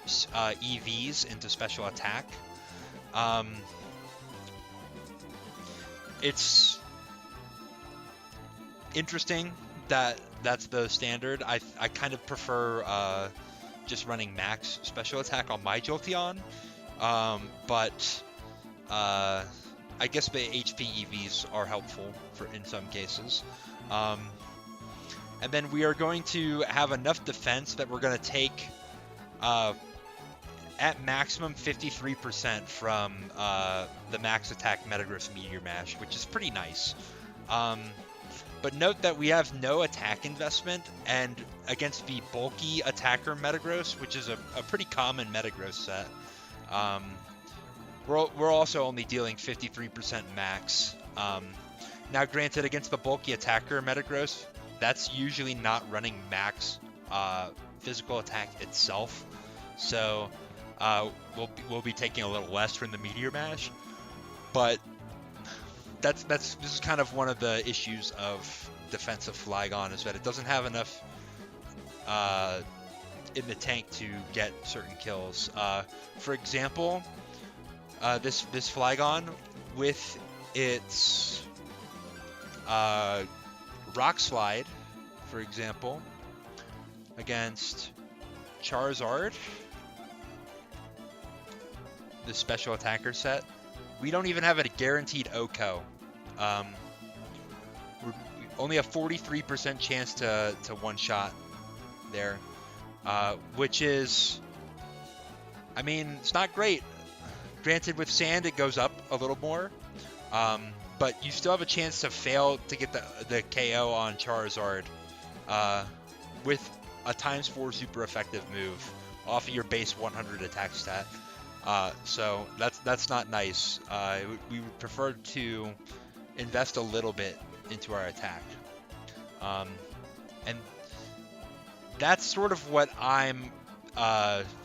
EVs into special attack. It's interesting that that's the standard. I kind of prefer just running max special attack on my Jolteon, but I guess the HP EVs are helpful in some cases. And then we are going to have enough defense that we're going to take at maximum 53% from the max attack Metagross Meteor Mash, which is pretty nice. But note that we have no attack investment, and against the bulky attacker Metagross, which is a pretty common Metagross set, we're also only dealing 53% max. Now granted, against the bulky attacker Metagross, that's usually not running max physical attack itself, so we'll be taking a little less from the Meteor Mash. But this is kind of one of the issues of defensive Flygon, is that it doesn't have enough in the tank to get certain kills. For example, this Flygon with its Rock Slide, for example, against Charizard, the special attacker set, we don't even have a guaranteed OHKO. only a 43% chance to one-shot there, which is, I mean, it's not great. Granted, with sand, it goes up a little more, but you still have a chance to fail to get the KO on Charizard with a ×4 super effective move off of your base 100 attack stat. So that's not nice. We would prefer to invest a little bit into our attack. And that's sort of what I'm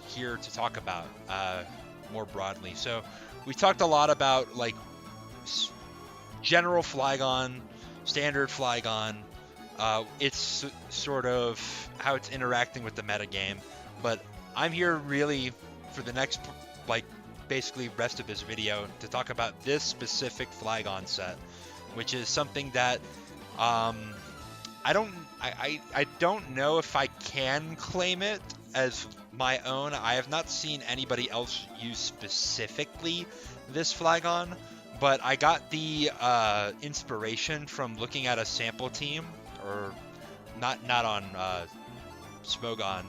here to talk about more broadly. So we talked a lot about like general Flygon, standard Flygon. It's sort of how it's interacting with the metagame, but I'm here really for the next, like, basically rest of this video to talk about this specific Flygon set, which is something that I don't know if I can claim it as my own. I have not seen anybody else use specifically this Flygon, but I got the inspiration from looking at a sample team, or not on Smogon,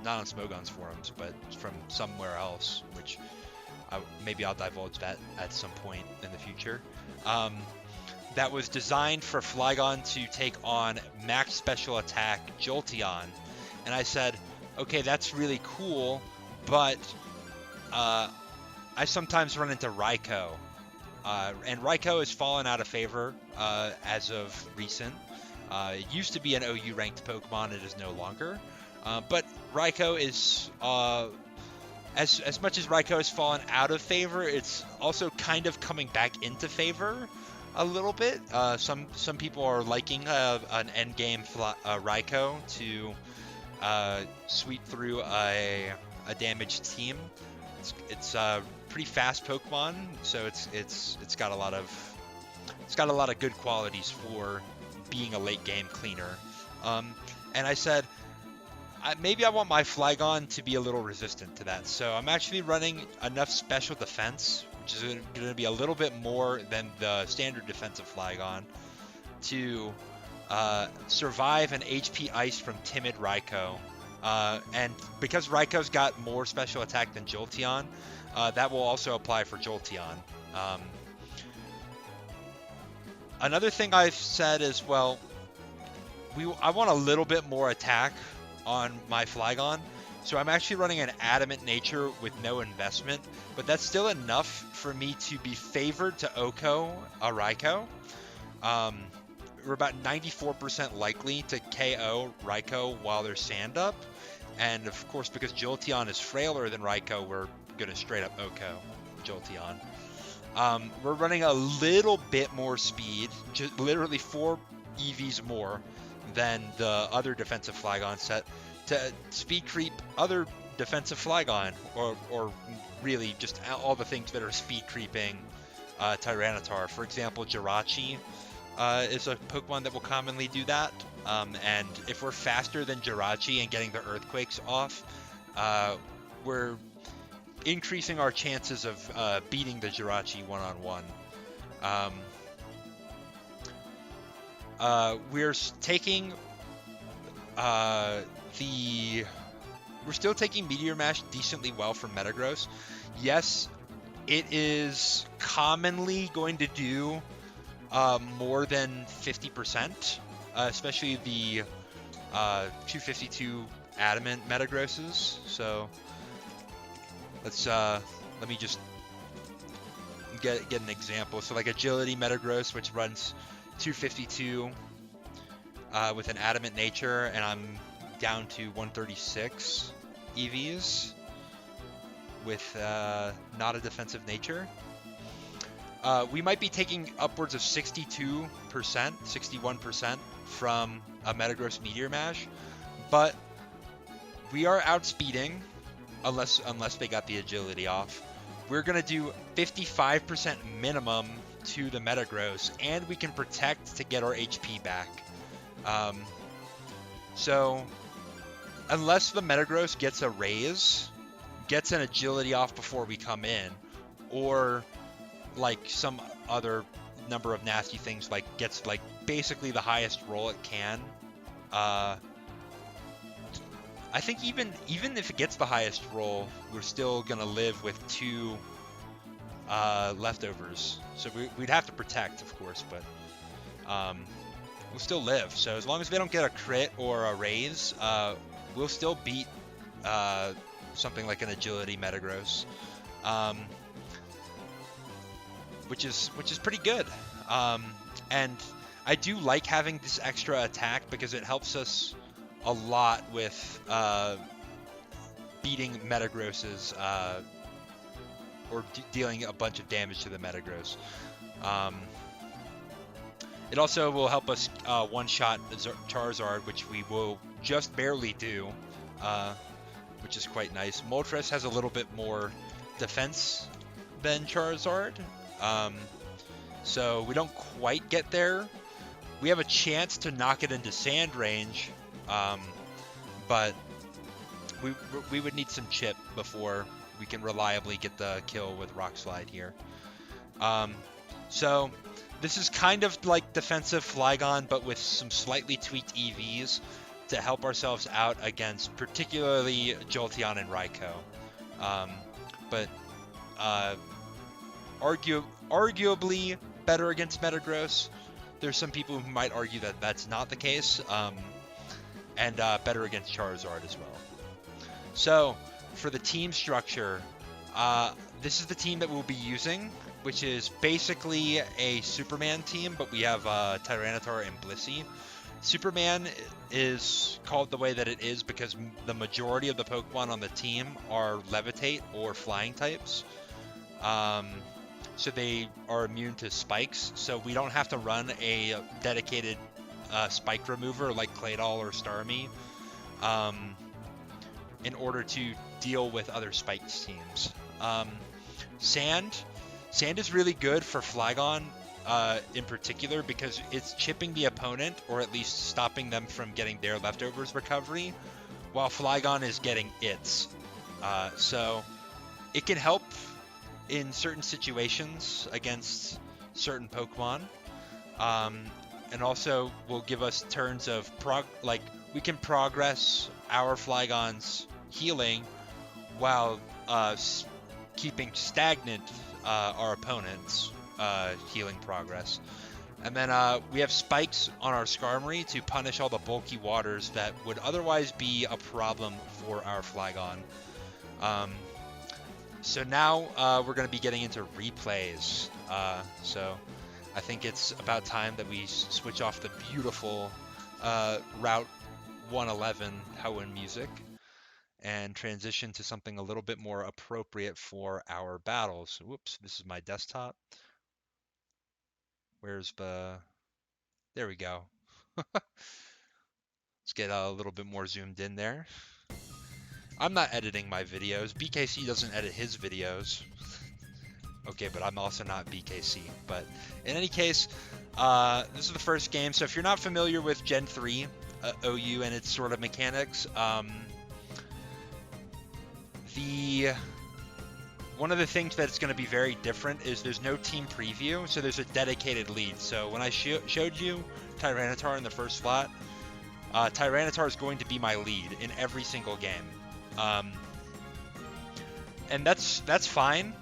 not on Smogon's forums, but from somewhere else, which maybe I'll divulge that at some point in the future. That was designed for Flygon to take on max special attack Jolteon. And I said, okay, that's really cool, but I sometimes run into Raikou. And Raikou has fallen out of favor as of recent. It used to be an OU ranked Pokemon, it is no longer. But Raikou is, as much as Raikou has fallen out of favor, it's also kind of coming back into favor a little bit. Some people are liking an endgame Raikou to sweep through a damaged team. It's a pretty fast Pokemon, so it's got a lot of good qualities for being a late game cleaner. And I said, maybe I want my Flygon to be a little resistant to that. So I'm actually running enough special defense, which is going to be a little bit more than the standard defensive Flygon, to survive an HP Ice from Timid Raikou. And because Raikou's got more special attack than Jolteon, that will also apply for Jolteon. Another thing I've said is, well, I want a little bit more attack on my Flygon, so I'm actually running an Adamant Nature with no investment, but that's still enough for me to be favored to OHKO a Raikou. We're about 94% likely to KO Raikou while there's sand up, and of course, because Jolteon is frailer than Raikou, we're gonna straight up OHKO Jolteon. We're running a little bit more speed, just literally 4 EVs more than the other defensive Flygon set, to speed creep other defensive Flygon, or really just all the things that are speed creeping Tyranitar. For example, Jirachi is a Pokemon that will commonly do that, and if we're faster than Jirachi and getting the Earthquakes off, we're increasing our chances of beating the Jirachi one-on-one. We're taking we're still taking Meteor Mash decently well from Metagross. Yes, it is commonly going to do more than 50%, especially the 252 Adamant Metagrosses. So let me just get an example. So like Agility Metagross, which runs 252 with an Adamant Nature, and I'm down to 136 EVs with not a defensive nature. We might be taking upwards of 62%, 61% from a Metagross Meteor Mash, but we are outspeeding, unless they got the agility off. We're gonna do 55% minimum to the Metagross, and we can protect to get our HP back. So unless the Metagross gets a raise, gets an agility off before we come in, or like some other number of nasty things, like gets like basically the highest roll it can. I think even if it gets the highest roll, we're still gonna live with 2 leftovers. So we'd have to protect, of course, but we'll still live. So as long as they don't get a crit or a raise, we'll still beat something like an agility Metagross, which is pretty good. And I do like having this extra attack because it helps us a lot with beating Metagrosses, or dealing a bunch of damage to the Metagross. It also will help us one-shot Charizard, which we will just barely do, which is quite nice. Moltres has a little bit more defense than Charizard, so we don't quite get there. We have a chance to knock it into sand range, but we would need some chip before we can reliably get the kill with Rock Slide here. So this is kind of like Defensive Flygon, but with some slightly tweaked EVs to help ourselves out against particularly Jolteon and Raikou. But arguably better against Metagross. There's some people who might argue that that's not the case, and better against Charizard as well. So for the team structure, this is the team that we'll be using, which is basically a Superman team, but we have Tyranitar and Blissey. Superman is called the way that it is because the majority of the Pokemon on the team are Levitate or Flying types. So they are immune to spikes, so we don't have to run a dedicated spike remover like Claydol or Starmie in order to deal with other spikes teams. Sand is really good for Flygon in particular because it's chipping the opponent, or at least stopping them from getting their leftovers recovery, while Flygon is getting its. So it can help in certain situations against certain Pokemon, and also will give us turns of we can progress our Flygon's healing while keeping stagnant our opponent's healing progress. And then we have spikes on our Skarmory to punish all the bulky waters that would otherwise be a problem for our Flygon. So now we're going to be getting into replays. So I think it's about time that we switch off the beautiful Route 111 Hoenn music and transition to something a little bit more appropriate for our battles. Whoops, this is my desktop. Where's there we go. Let's get a little bit more zoomed in there. I'm not editing my videos. BKC doesn't edit his videos. Okay, but I'm also not BKC. But in any case, this is the first game. So if you're not familiar with Gen 3 OU and its sort of mechanics, one of the things that's going to be very different is there's no team preview, so there's a dedicated lead. So when I showed you Tyranitar in the first slot, Tyranitar is going to be my lead in every single game. And that's fine.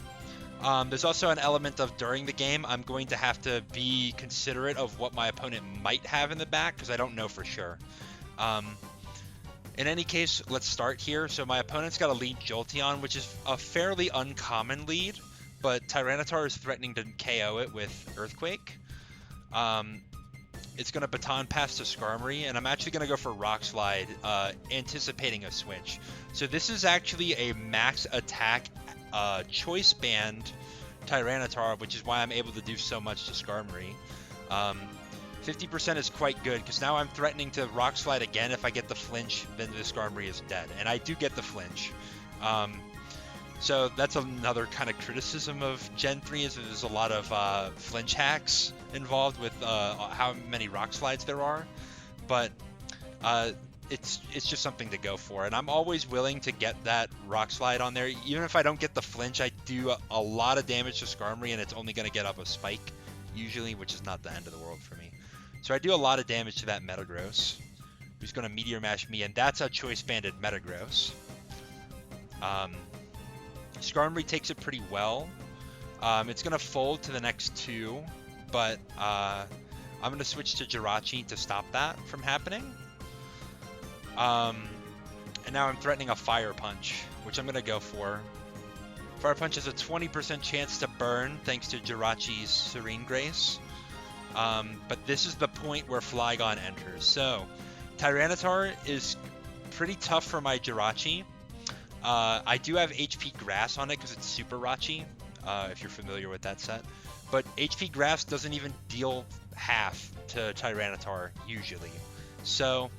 There's also an element of during the game, I'm going to have to be considerate of what my opponent might have in the back, because I don't know for sure. In any case, let's start here. So my opponent's got a lead Jolteon, which is a fairly uncommon lead, but Tyranitar is threatening to KO it with Earthquake. It's going to Baton Pass to Skarmory, and I'm actually going to go for Rock Slide, anticipating a switch. So this is actually a max attack choice band Tyranitar, which is why I'm able to do so much to Skarmory. 50% is quite good, because now I'm threatening to Rock Slide again. If I get the flinch, then the Skarmory is dead. And I do get the flinch. So that's another kind of criticism of Gen 3, is that there's a lot of flinch hacks involved with how many Rock Slides there are. But it's just something to go for. And I'm always willing to get that Rock Slide on there. Even if I don't get the flinch, I do a lot of damage to Skarmory, and it's only going to get up a spike usually, which is not the end of the world for me. So I do a lot of damage to that Metagross, who's going to Meteor Mash me, and that's a Choice Banded Metagross. Skarmory takes it pretty well. It's going to fold to the next two, but I'm going to switch to Jirachi to stop that from happening. And now I'm threatening a Fire Punch, which I'm going to go for. Fire Punch has a 20% chance to burn thanks to Jirachi's Serene Grace. But this is the point where Flygon enters. So Tyranitar is pretty tough for my Jirachi. I do have HP Grass on it because it's Super Rachi, if you're familiar with that set. But HP Grass doesn't even deal half to Tyranitar usually. So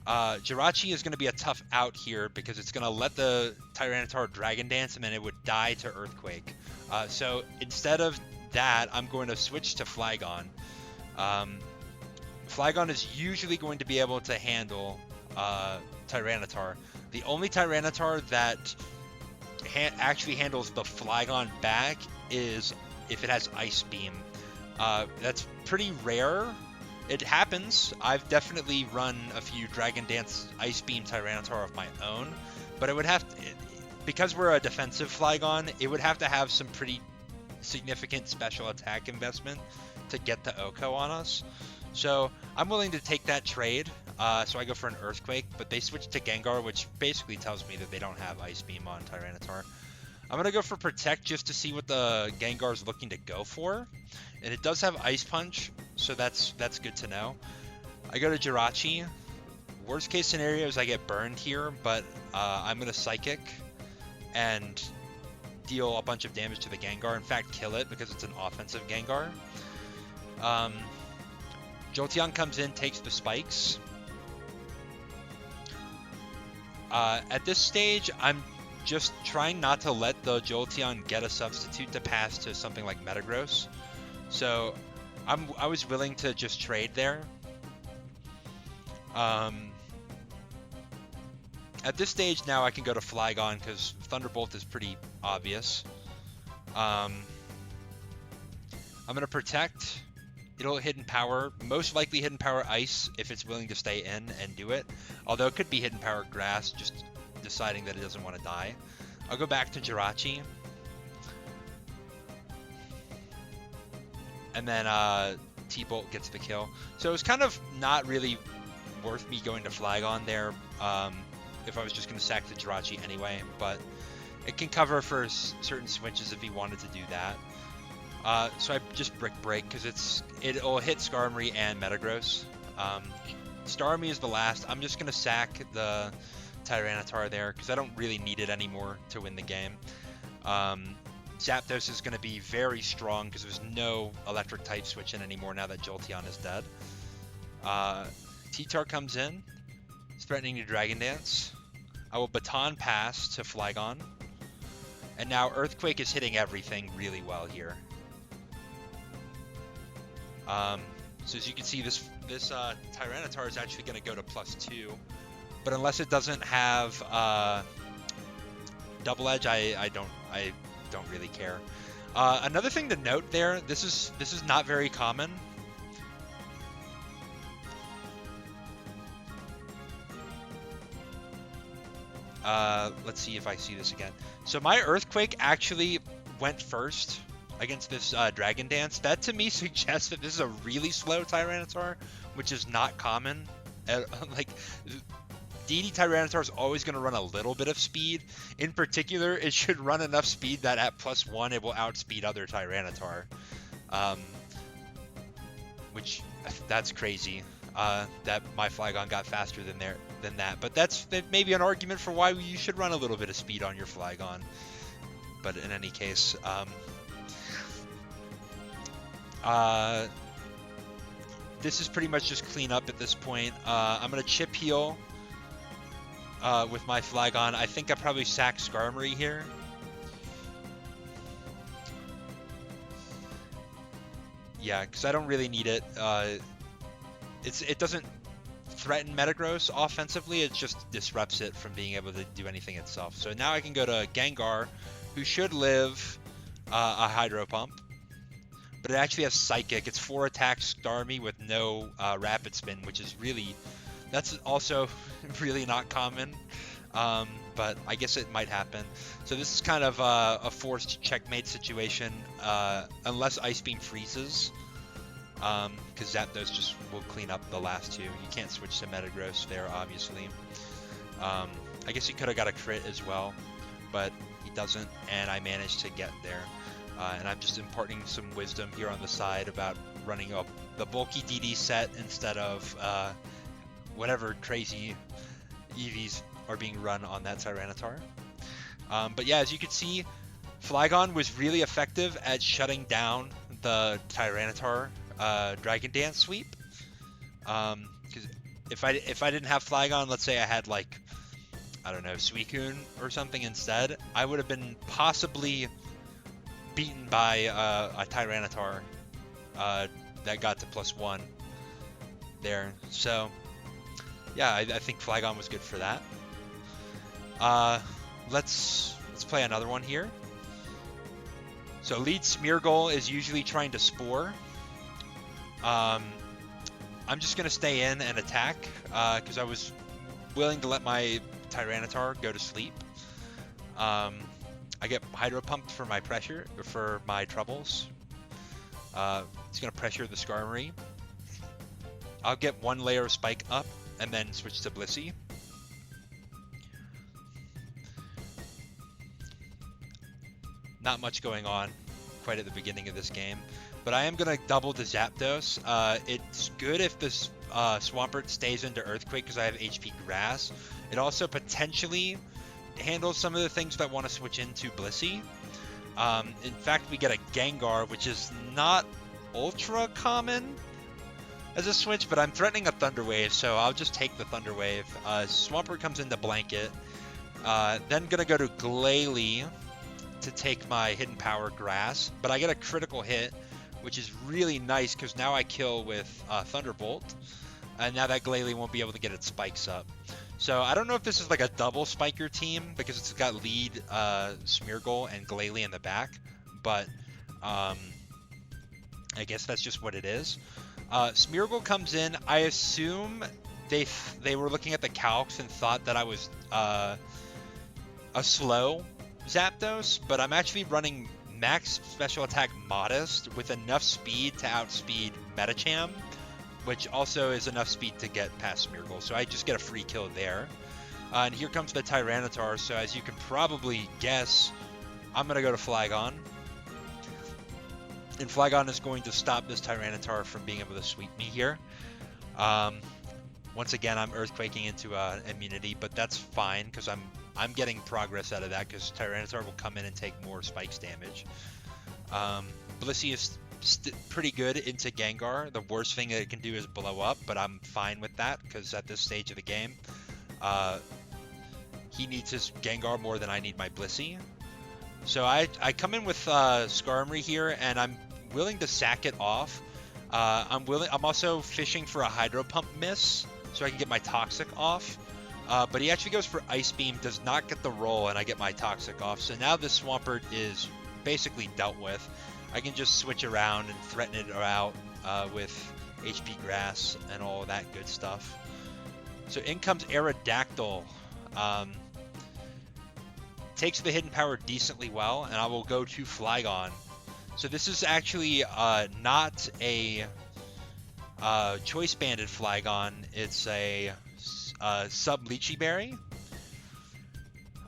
Jirachi is going to be a tough out here because it's going to let the Tyranitar Dragon Dance and then it would die to Earthquake. So instead of that, I'm going to switch to Flygon. Flygon is usually going to be able to handle Tyranitar. The only Tyranitar that actually handles the Flygon back is if it has Ice Beam. That's pretty rare. It happens. I've definitely run a few Dragon Dance Ice Beam Tyranitar of my own, but it would have to, because we're a defensive Flygon, it would have to have some pretty significant special attack investment to get the Oko on us. So I'm willing to take that trade. So I go for an Earthquake, but they switch to Gengar, which basically tells me that they don't have Ice Beam on Tyranitar. I'm going to go for Protect just to see what the Gengar is looking to go for. And it does have Ice Punch, so that's good to know. I go to Jirachi. Worst case scenario is I get burned here, but I'm going to Psychic and deal a bunch of damage to the Gengar. In fact, kill it because it's an offensive Gengar. Jolteon comes in, takes the spikes. At this stage, I'm just trying not to let the Jolteon get a substitute to pass to something like Metagross. So I was willing to just trade there. At this stage now I can go to Flygon because Thunderbolt is pretty obvious. I'm going to Protect. It'll Hidden Power, most likely Hidden Power Ice if it's willing to stay in and do it. Although it could be Hidden Power Grass, just deciding that it doesn't want to die. I'll go back to Jirachi. And then T-Bolt gets the kill. So it was kind of not really worth me going to Flygon there if I was just going to sack the Jirachi anyway. But it can cover for certain switches if he wanted to do that. So I just Brick Break because it'll hit Skarmory and Metagross. Starmie is the last. I'm just going to sack the Tyranitar there because I don't really need it anymore to win the game. Zapdos is going to be very strong because there's no electric type switch in anymore now that Jolteon is dead. T-Tar comes in. He's threatening to Dragon Dance. I will Baton Pass to Flygon. And now Earthquake is hitting everything really well here. So as you can see, this Tyranitar is actually going to go to +2, but unless it doesn't have Double Edge, I don't really care. Another thing to note there, this is not very common. Let's see if I see this again. So my Earthquake actually went first against this Dragon Dance. That to me suggests that this is a really slow Tyranitar, which is not common. Like, DD Tyranitar is always going to run a little bit of speed. In particular, it should run enough speed that at +1 it will outspeed other Tyranitar. Which, that's crazy. That my Flygon got faster than that. But that's maybe an argument for why you should run a little bit of speed on your Flygon. But in any case, this is pretty much just clean up at this point. I'm going to Chip Heal with my Flygon. I think I probably sack Skarmory here. Yeah, because I don't really need it. It doesn't threaten Metagross offensively. It just disrupts it from being able to do anything itself. So now I can go to Gengar, who should live a Hydro Pump. but it actually has Psychic. It's 4 attacks Starmie with no Rapid Spin, which is really, that's also really not common. But I guess it might happen. So this is kind of a forced checkmate situation, unless Ice Beam freezes, because Zapdos just will clean up the last 2. You can't switch to Metagross there, obviously. I guess he could have got a crit as well, but he doesn't, and I managed to get there. And I'm just imparting some wisdom here on the side about running up the bulky DD set instead of whatever crazy EVs are being run on that Tyranitar. But yeah, as you can see, Flygon was really effective at shutting down the Tyranitar Dragon Dance sweep. Because if I didn't have Flygon, let's say I had like, I don't know, Suicune or something instead, I would have been possibly beaten by a Tyranitar that got to +1 there. So yeah, I think Flygon was good for that. Let's play another one here. So lead Smeargle is usually trying to Spore. I'm just gonna stay in and attack because I was willing to let my Tyranitar go to sleep. I get Hydro Pumped for my pressure, for my troubles. It's gonna pressure the Skarmory. I'll get 1 layer of Spike up and then switch to Blissey. Not much going on quite at the beginning of this game, but I am going to double the Zapdos. It's good if this Swampert stays into Earthquake because I have HP Grass. It also potentially handles some of the things that want to switch into Blissey. In fact, we get a Gengar, which is not ultra common as a switch, but I'm threatening a Thunder Wave, so I'll just take the Thunder Wave. Swampert comes into Blanket. Then going to go to Glalie to take my Hidden Power Grass, but I get a critical hit, which is really nice because now I kill with Thunderbolt, and now that Glalie won't be able to get its spikes up. So I don't know if this is like a double spiker team because it's got lead Smeargle and Glalie in the back, but I guess that's just what it is. Smeargle comes in. I assume they were looking at the calcs and thought that I was a slow Zapdos, but I'm actually running max special attack Modest with enough speed to outspeed Medicham, which also is enough speed to get past Smeargle, so I just get a free kill there. And here comes the Tyranitar, so as you can probably guess, I'm going to go to Flygon. And Flygon is going to stop this Tyranitar from being able to sweep me here. Once again, I'm Earthquaking into immunity, but that's fine because I'm getting progress out of that because Tyranitar will come in and take more spikes damage. Blissey is pretty good into Gengar. The worst thing that it can do is blow up, but I'm fine with that because at this stage of the game, he needs his Gengar more than I need my Blissey. So I come in with Skarmory here, and I'm willing to sack it off. I'm also fishing for a Hydro Pump miss so I can get my Toxic off. But he actually goes for Ice Beam, does not get the roll, and I get my Toxic off. So now this Swampert is basically dealt with. I can just switch around and threaten it out with HP Grass and all that good stuff. So in comes Aerodactyl. Takes the Hidden Power decently well, and I will go to Flygon. So this is actually not a Choice Banded Flygon. It's a Sub Lychee Berry.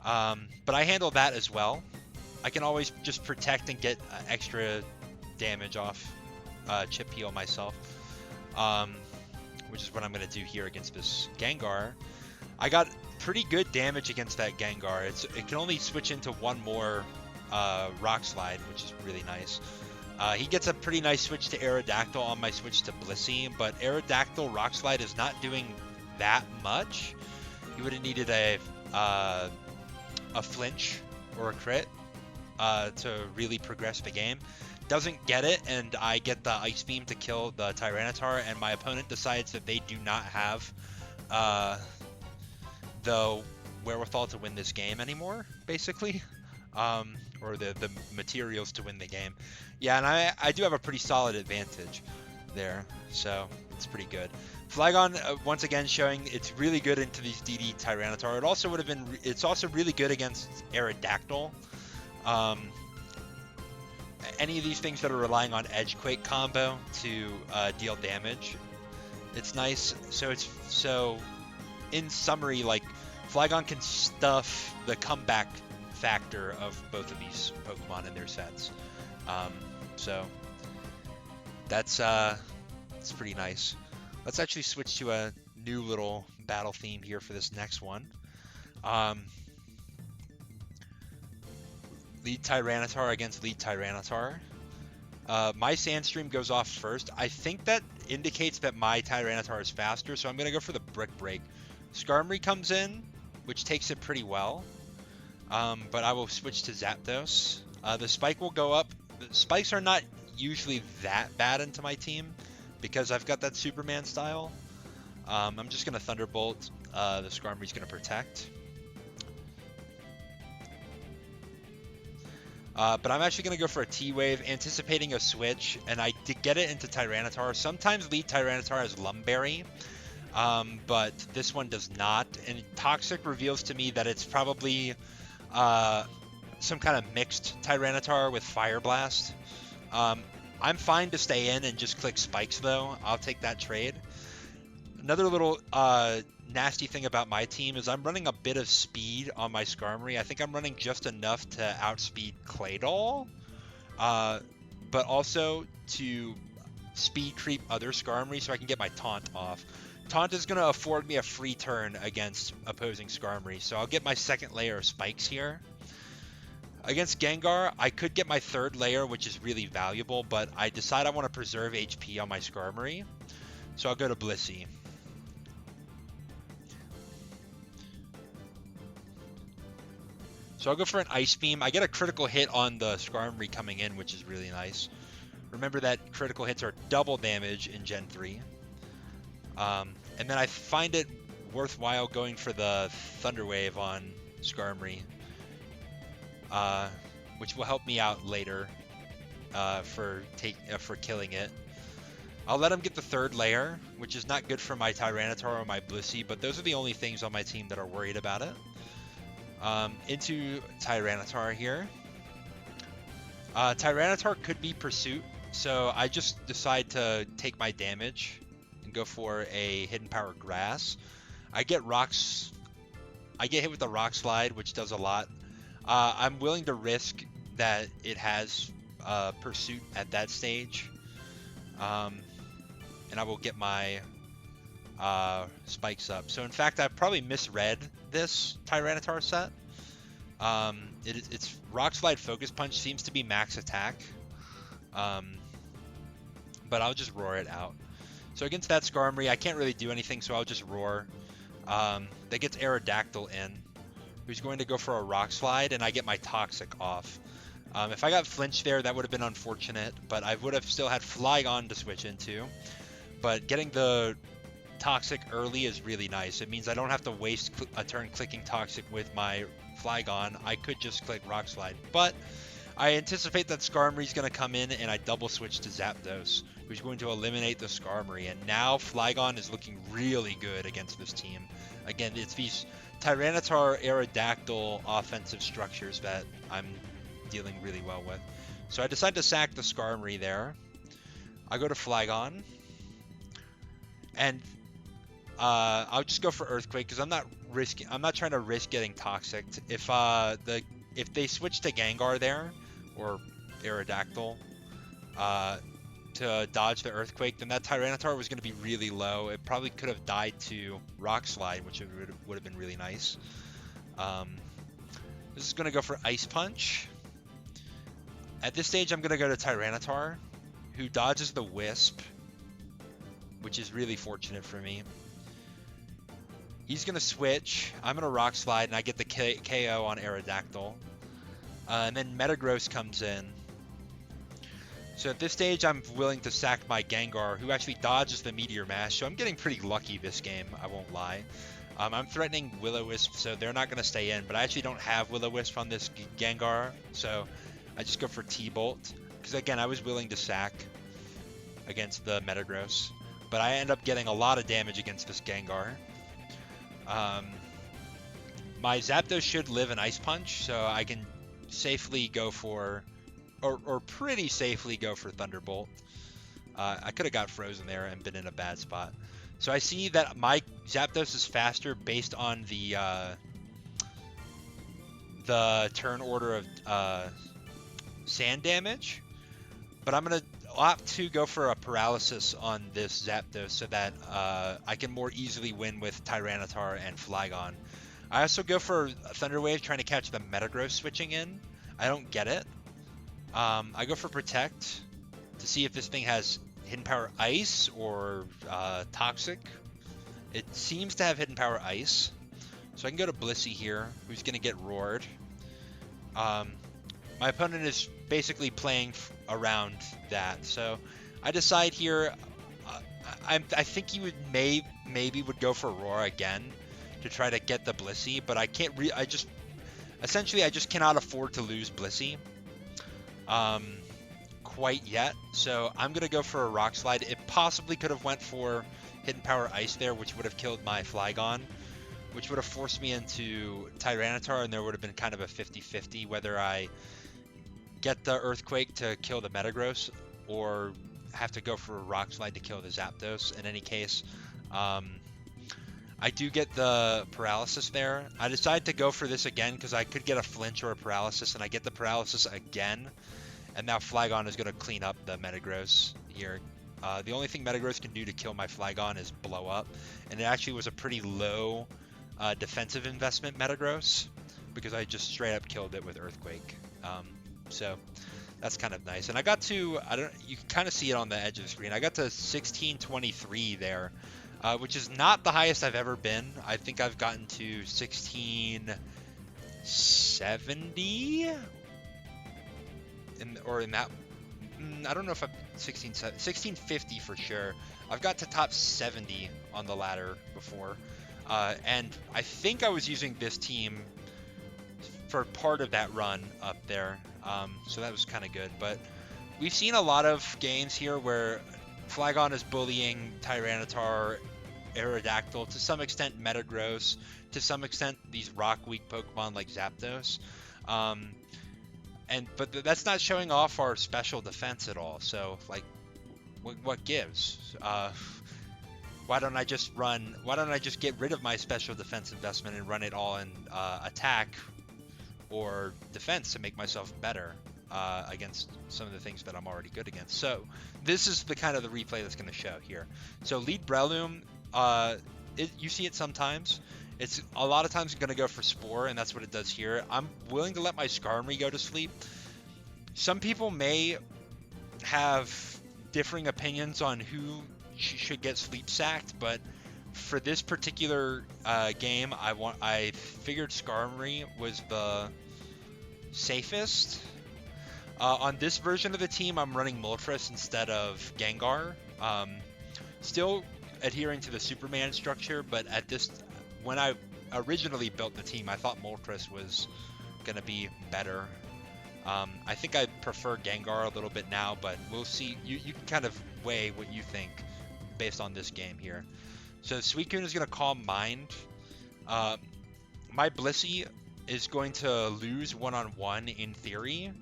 But I handle that as well. I can always just protect and get extra damage off Chip Heal myself, which is what I'm going to do here against this Gengar. I got pretty good damage against that Gengar. It can only switch into one more Rock Slide, which is really nice. He gets a pretty nice switch to Aerodactyl on my switch to Blissey, but Aerodactyl Rock Slide is not doing that much. You would have needed a flinch or a crit to really progress the game. Doesn't get it, and I get the Ice Beam to kill the Tyranitar, and my opponent decides that they do not have the wherewithal to win this game anymore, basically. Or or the materials to win the game. Yeah, and I do have a pretty solid advantage there, so it's pretty good. Flygon once again showing it's really good into these DD Tyranitar. It also would have been. It's also really good against Aerodactyl. Any of these things that are relying on Edgequake combo to deal damage, it's nice. So in summary, like Flygon can stuff the comeback factor of both of these Pokemon in their sets. So that's pretty nice. Let's actually switch to a new little battle theme here for this next one. Lead Tyranitar against Lead Tyranitar. My Sandstream goes off first. I think that indicates that my Tyranitar is faster, so I'm going to go for the Brick Break. Skarmory comes in, which takes it pretty well, but I will switch to Zapdos. The Spike will go up. The Spikes are not usually that bad into my team because I've got that Superman style. I'm just going to Thunderbolt. The Skarmory's going to protect. But I'm actually going to go for a T-Wave, anticipating a switch, and I did get it into Tyranitar. Sometimes Lead Tyranitar has Lumberry, but this one does not. And Toxic reveals to me that it's probably some kind of mixed Tyranitar with Fire Blast. I'm fine to stay in and just click Spikes, though. I'll take that trade. Another little nasty thing about my team is I'm running a bit of speed on my Skarmory. I think I'm running just enough to outspeed Claydol, but also to speed creep other Skarmory so I can get my Taunt off. Taunt is going to afford me a free turn against opposing Skarmory, so I'll get my second layer of Spikes here. Against Gengar, I could get my third layer, which is really valuable, but I decide I want to preserve HP on my Skarmory, so I'll go to Blissey. So I'll go for an Ice Beam. I get a critical hit on the Skarmory coming in, which is really nice. Remember that critical hits are double damage in Gen 3. And then I find it worthwhile going for the Thunder Wave on Skarmory, which will help me out later for killing it. I'll let him get the third layer, which is not good for my Tyranitar or my Blissey, but those are the only things on my team that are worried about it. Into Tyranitar here. Tyranitar could be Pursuit, so I just decide to take my damage and go for a Hidden Power Grass. I get hit with the Rock Slide, which does a lot. I'm willing to risk that it has Pursuit at that stage, and I will get my Spikes up. So in fact, I probably misread this Tyranitar set. Its Rock Slide Focus Punch seems to be max attack, but I'll just roar it out. So against that Skarmory, I can't really do anything, so I'll just roar. That gets Aerodactyl in, who's going to go for a Rock Slide, and I get my Toxic off. If I got Flinch there, that would have been unfortunate, but I would have still had Flygon to switch into. But getting the Toxic early is really nice. It means I don't have to waste a turn clicking Toxic with my Flygon. I could just click Rock Slide, but I anticipate that Skarmory's going to come in, and I double switch to Zapdos, who's going to eliminate the Skarmory. And now Flygon is looking really good against this team. Again, it's these Tyranitar Aerodactyl offensive structures that I'm dealing really well with. So I decide to sack the Skarmory there. I go to Flygon, and I'll just go for Earthquake because I'm not trying to risk getting Toxic. If they switch to Gengar there or Aerodactyl to dodge the Earthquake, then that Tyranitar was going to be really low. It probably could have died to Rock Slide, which would have been really nice. This is going to go for Ice Punch. At this stage, I'm going to go to Tyranitar, who dodges the Wisp, which is really fortunate for me. He's going to switch. I'm going to Rock Slide, and I get the KO on Aerodactyl. And then Metagross comes in. So at this stage, I'm willing to sack my Gengar, who actually dodges the Meteor Mash. So I'm getting pretty lucky this game, I won't lie. I'm threatening Will-O-Wisp, so they're not going to stay in, but I actually don't have Will-O-Wisp on this Gengar, so I just go for T-Bolt, because again, I was willing to sack against the Metagross, but I end up getting a lot of damage against this Gengar. My Zapdos should live an Ice Punch, so I can safely go for, or pretty safely go for Thunderbolt. I could have got frozen there and been in a bad spot. So I see that my Zapdos is faster based on the turn order of sand damage, but I'm going to opt to go for a paralysis on this Zapdos so that I can more easily win with Tyranitar and Flygon. I also go for Thunder Wave trying to catch the Metagross switching in. I don't get it. I go for Protect to see if this thing has Hidden Power Ice or Toxic. It seems to have Hidden Power Ice. So I can go to Blissey here, who's going to get roared. My opponent is basically playing around that. So I decide here, I think he would maybe would go for Roar again to try to get the Blissey, but I can't essentially I just cannot afford to lose Blissey quite yet. So I'm gonna go for a Rock Slide. It possibly could have went for Hidden Power Ice there, which would have killed my Flygon, which would have forced me into Tyranitar, and there would have been kind of a 50-50 whether I get the Earthquake to kill the Metagross or have to go for a Rock Slide to kill the Zapdos. In any case, I do get the Paralysis there. I decide to go for this again because I could get a Flinch or a Paralysis, and I get the Paralysis again. And now Flygon is going to clean up the Metagross here. The only thing Metagross can do to kill my Flygon is blow up. And it actually was a pretty low defensive investment Metagross because I just straight up killed it with Earthquake. So that's kind of nice. And I got to, you can kind of see it on the edge of the screen. I got to 1623 there, which is not the highest I've ever been. I think I've gotten to 1670 in that, I don't know if I'm 1650 for sure. I've got to top 70 on the ladder before, and I think I was using this team for part of that run up there, so that was kind of good. But we've seen a lot of games here where Flygon is bullying Tyranitar, Aerodactyl, to some extent Metagross, to some extent these rock weak Pokemon like Zapdos. But that's not showing off our special defense at all. So like, what gives? Why don't I just get rid of my special defense investment and run it all in attack or defense to make myself better against some of the things that I'm already good against? So this is the kind of the replay that's going to show here. So lead Breloom, you see it sometimes. It's a lot of times going to go for Spore, and that's what it does here. I'm willing to let my Skarmory go to sleep. Some people may have differing opinions on who should get sleep sacked, but for this particular game, I figured Skarmory was the safest. On this version of the team, I'm running Moltres instead of Gengar. Still adhering to the Superman structure, but when I originally built the team, I thought Moltres was going to be better. I think I prefer Gengar a little bit now, but we'll see. You can kind of weigh what you think based on this game here. So Suicune is going to Calm Mind. My Blissey is going to lose one-on-one in theory,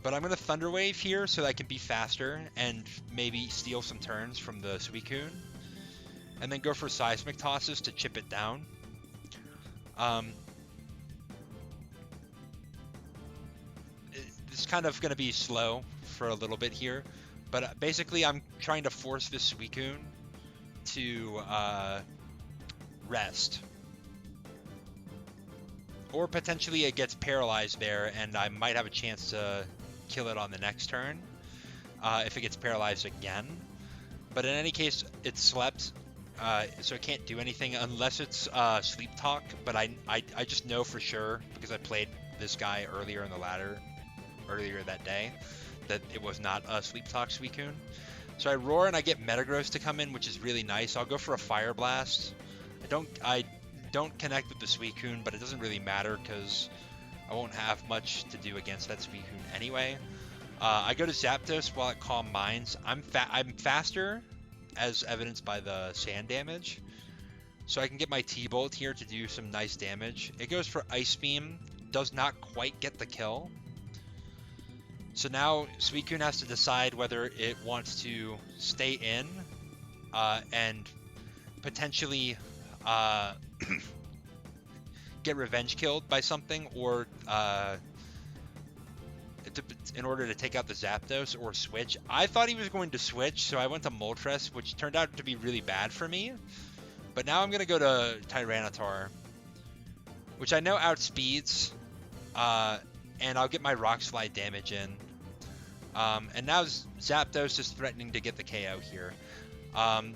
but I'm going to Thunder Wave here so that I can be faster and maybe steal some turns from the Suicune, and then go for Seismic Tosses to chip it down. It's kind of going to be slow for a little bit here, but basically I'm trying to force this Suicune to rest. Or potentially it gets paralyzed there, and I might have a chance to kill it on the next turn if it gets paralyzed again. But in any case, it's slept. So it can't do anything unless it's Sleep Talk, but I just know for sure, because I played this guy earlier in the ladder, earlier that day, that it was not a Sleep Talk Suicune. So I Roar and I get Metagross to come in, which is really nice. I'll go for a Fire Blast. I don't connect with the Suicune, but it doesn't really matter because I won't have much to do against that Suicune anyway. I go to Zapdos while at Calm Minds. I'm faster, as evidenced by the sand damage. So I can get my T-Bolt here to do some nice damage. It goes for Ice Beam. Does not quite get the kill. So now Suicune has to decide whether it wants to stay in and potentially get revenge killed by something, or in order to take out the Zapdos, or switch. I thought he was going to switch, so I went to Moltres, which turned out to be really bad for me. But now I'm going to go to Tyranitar, which I know outspeeds, and I'll get my Rock Slide damage in. And now Zapdos is threatening to get the KO here.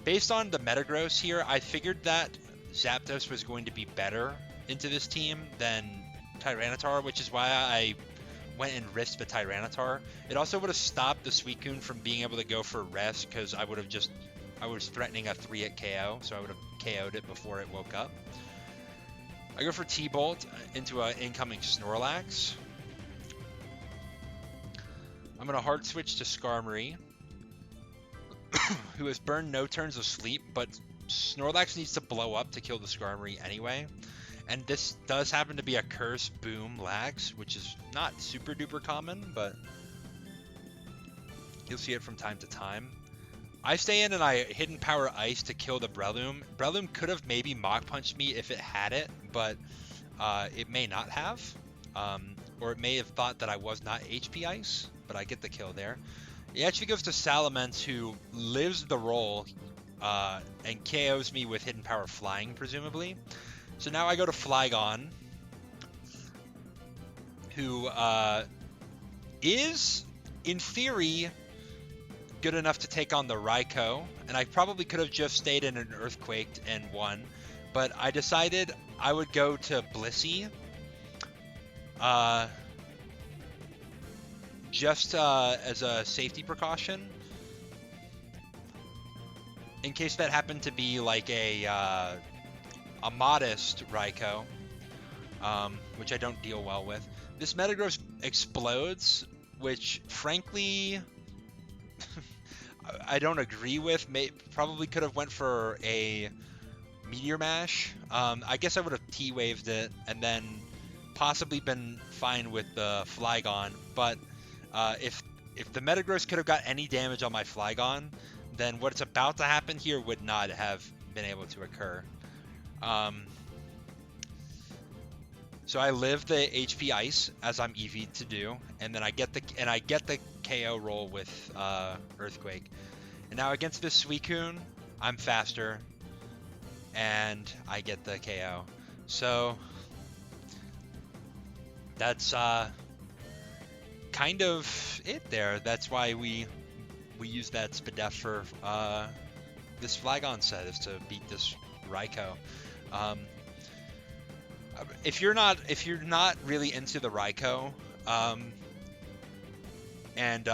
Based on the Metagross here, I figured that Zapdos was going to be better into this team than Tyranitar, which is why I went and risked the Tyranitar. It also would have stopped the Suicune from being able to go for rest, because I was threatening a 3-hit KO, so I would have KO'd it before it woke up. I go for T-Bolt into an incoming Snorlax. I'm going to hard switch to Skarmory, who has burned no turns of sleep, but Snorlax needs to blow up to kill the Skarmory anyway. And this does happen to be a Curse, Boom, Lax, which is not super duper common, but you'll see it from time to time. I stay in and I Hidden Power Ice to kill the Breloom. Breloom could have maybe Mach Punched me if it had it, but it may not have. Or it may have thought that I was not HP Ice, but I get the kill there. He actually goes to Salamence, who lives the roll and KOs me with Hidden Power Flying, presumably. So now I go to Flygon, who is, in theory, good enough to take on the Raikou, and I probably could have just stayed in an Earthquake and won, but I decided I would go to Blissey, just as a safety precaution, in case that happened to be like a modest Raikou, which I don't deal well with. This Metagross explodes, which frankly I don't agree with. Probably could have went for a Meteor Mash. I guess I would have T-waved it and then possibly been fine with the Flygon, but if the Metagross could have got any damage on my Flygon, then what's about to happen here would not have been able to occur. So I live the HP Ice, as I'm EV'd to do, and then I get the KO roll with Earthquake. And now against this Suicune, I'm faster, and I get the KO. So that's kind of it there. That's why we use that Spadef for this Flygon set, is to beat this Raikou. If you're not really into the Raikou, and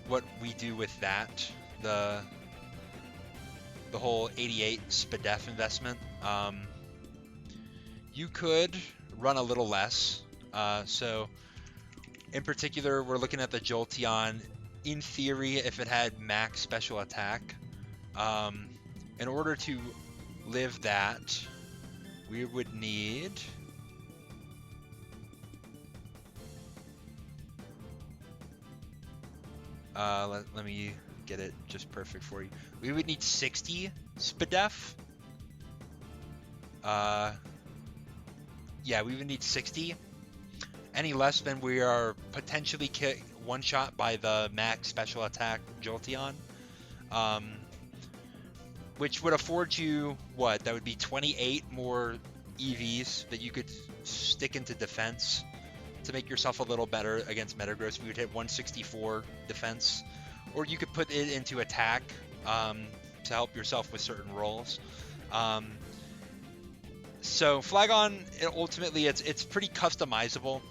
what we do with that, the whole 88 Spadef investment, you could run a little less. So in particular, we're looking at the Jolteon. In theory, if it had max special attack, in order to live that, we would need let me get it just perfect for you. We would need 60 Spadef. Yeah, we would need 60. Any less than we are potentially one-shot by the max special attack Jolteon. Which would afford you, what? That would be 28 more EVs that you could stick into defense to make yourself a little better against Metagross. We would hit 164 defense. Or you could put it into attack to help yourself with certain rolls. So Flygon, ultimately, it's pretty customizable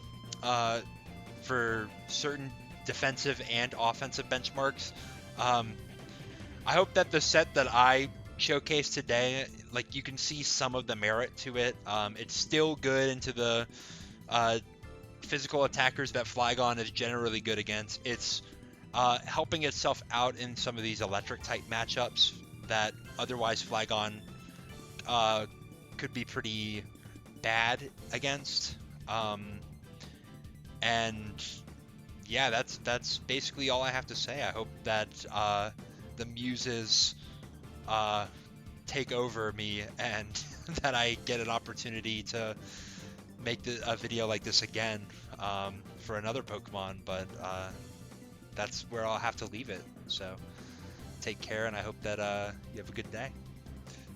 for certain defensive and offensive benchmarks. I hope that the set that I showcase today, like you can see some of the merit to it. It's still good into the uh, physical attackers that Flygon is generally good against. It's helping itself out in some of these electric type matchups that otherwise Flygon could be pretty bad against. And yeah, that's basically all I have to say. I hope that the muses take over me and that I get an opportunity to make a video like this again for another Pokemon, but that's where I'll have to leave it. So take care, and I hope that you have a good day.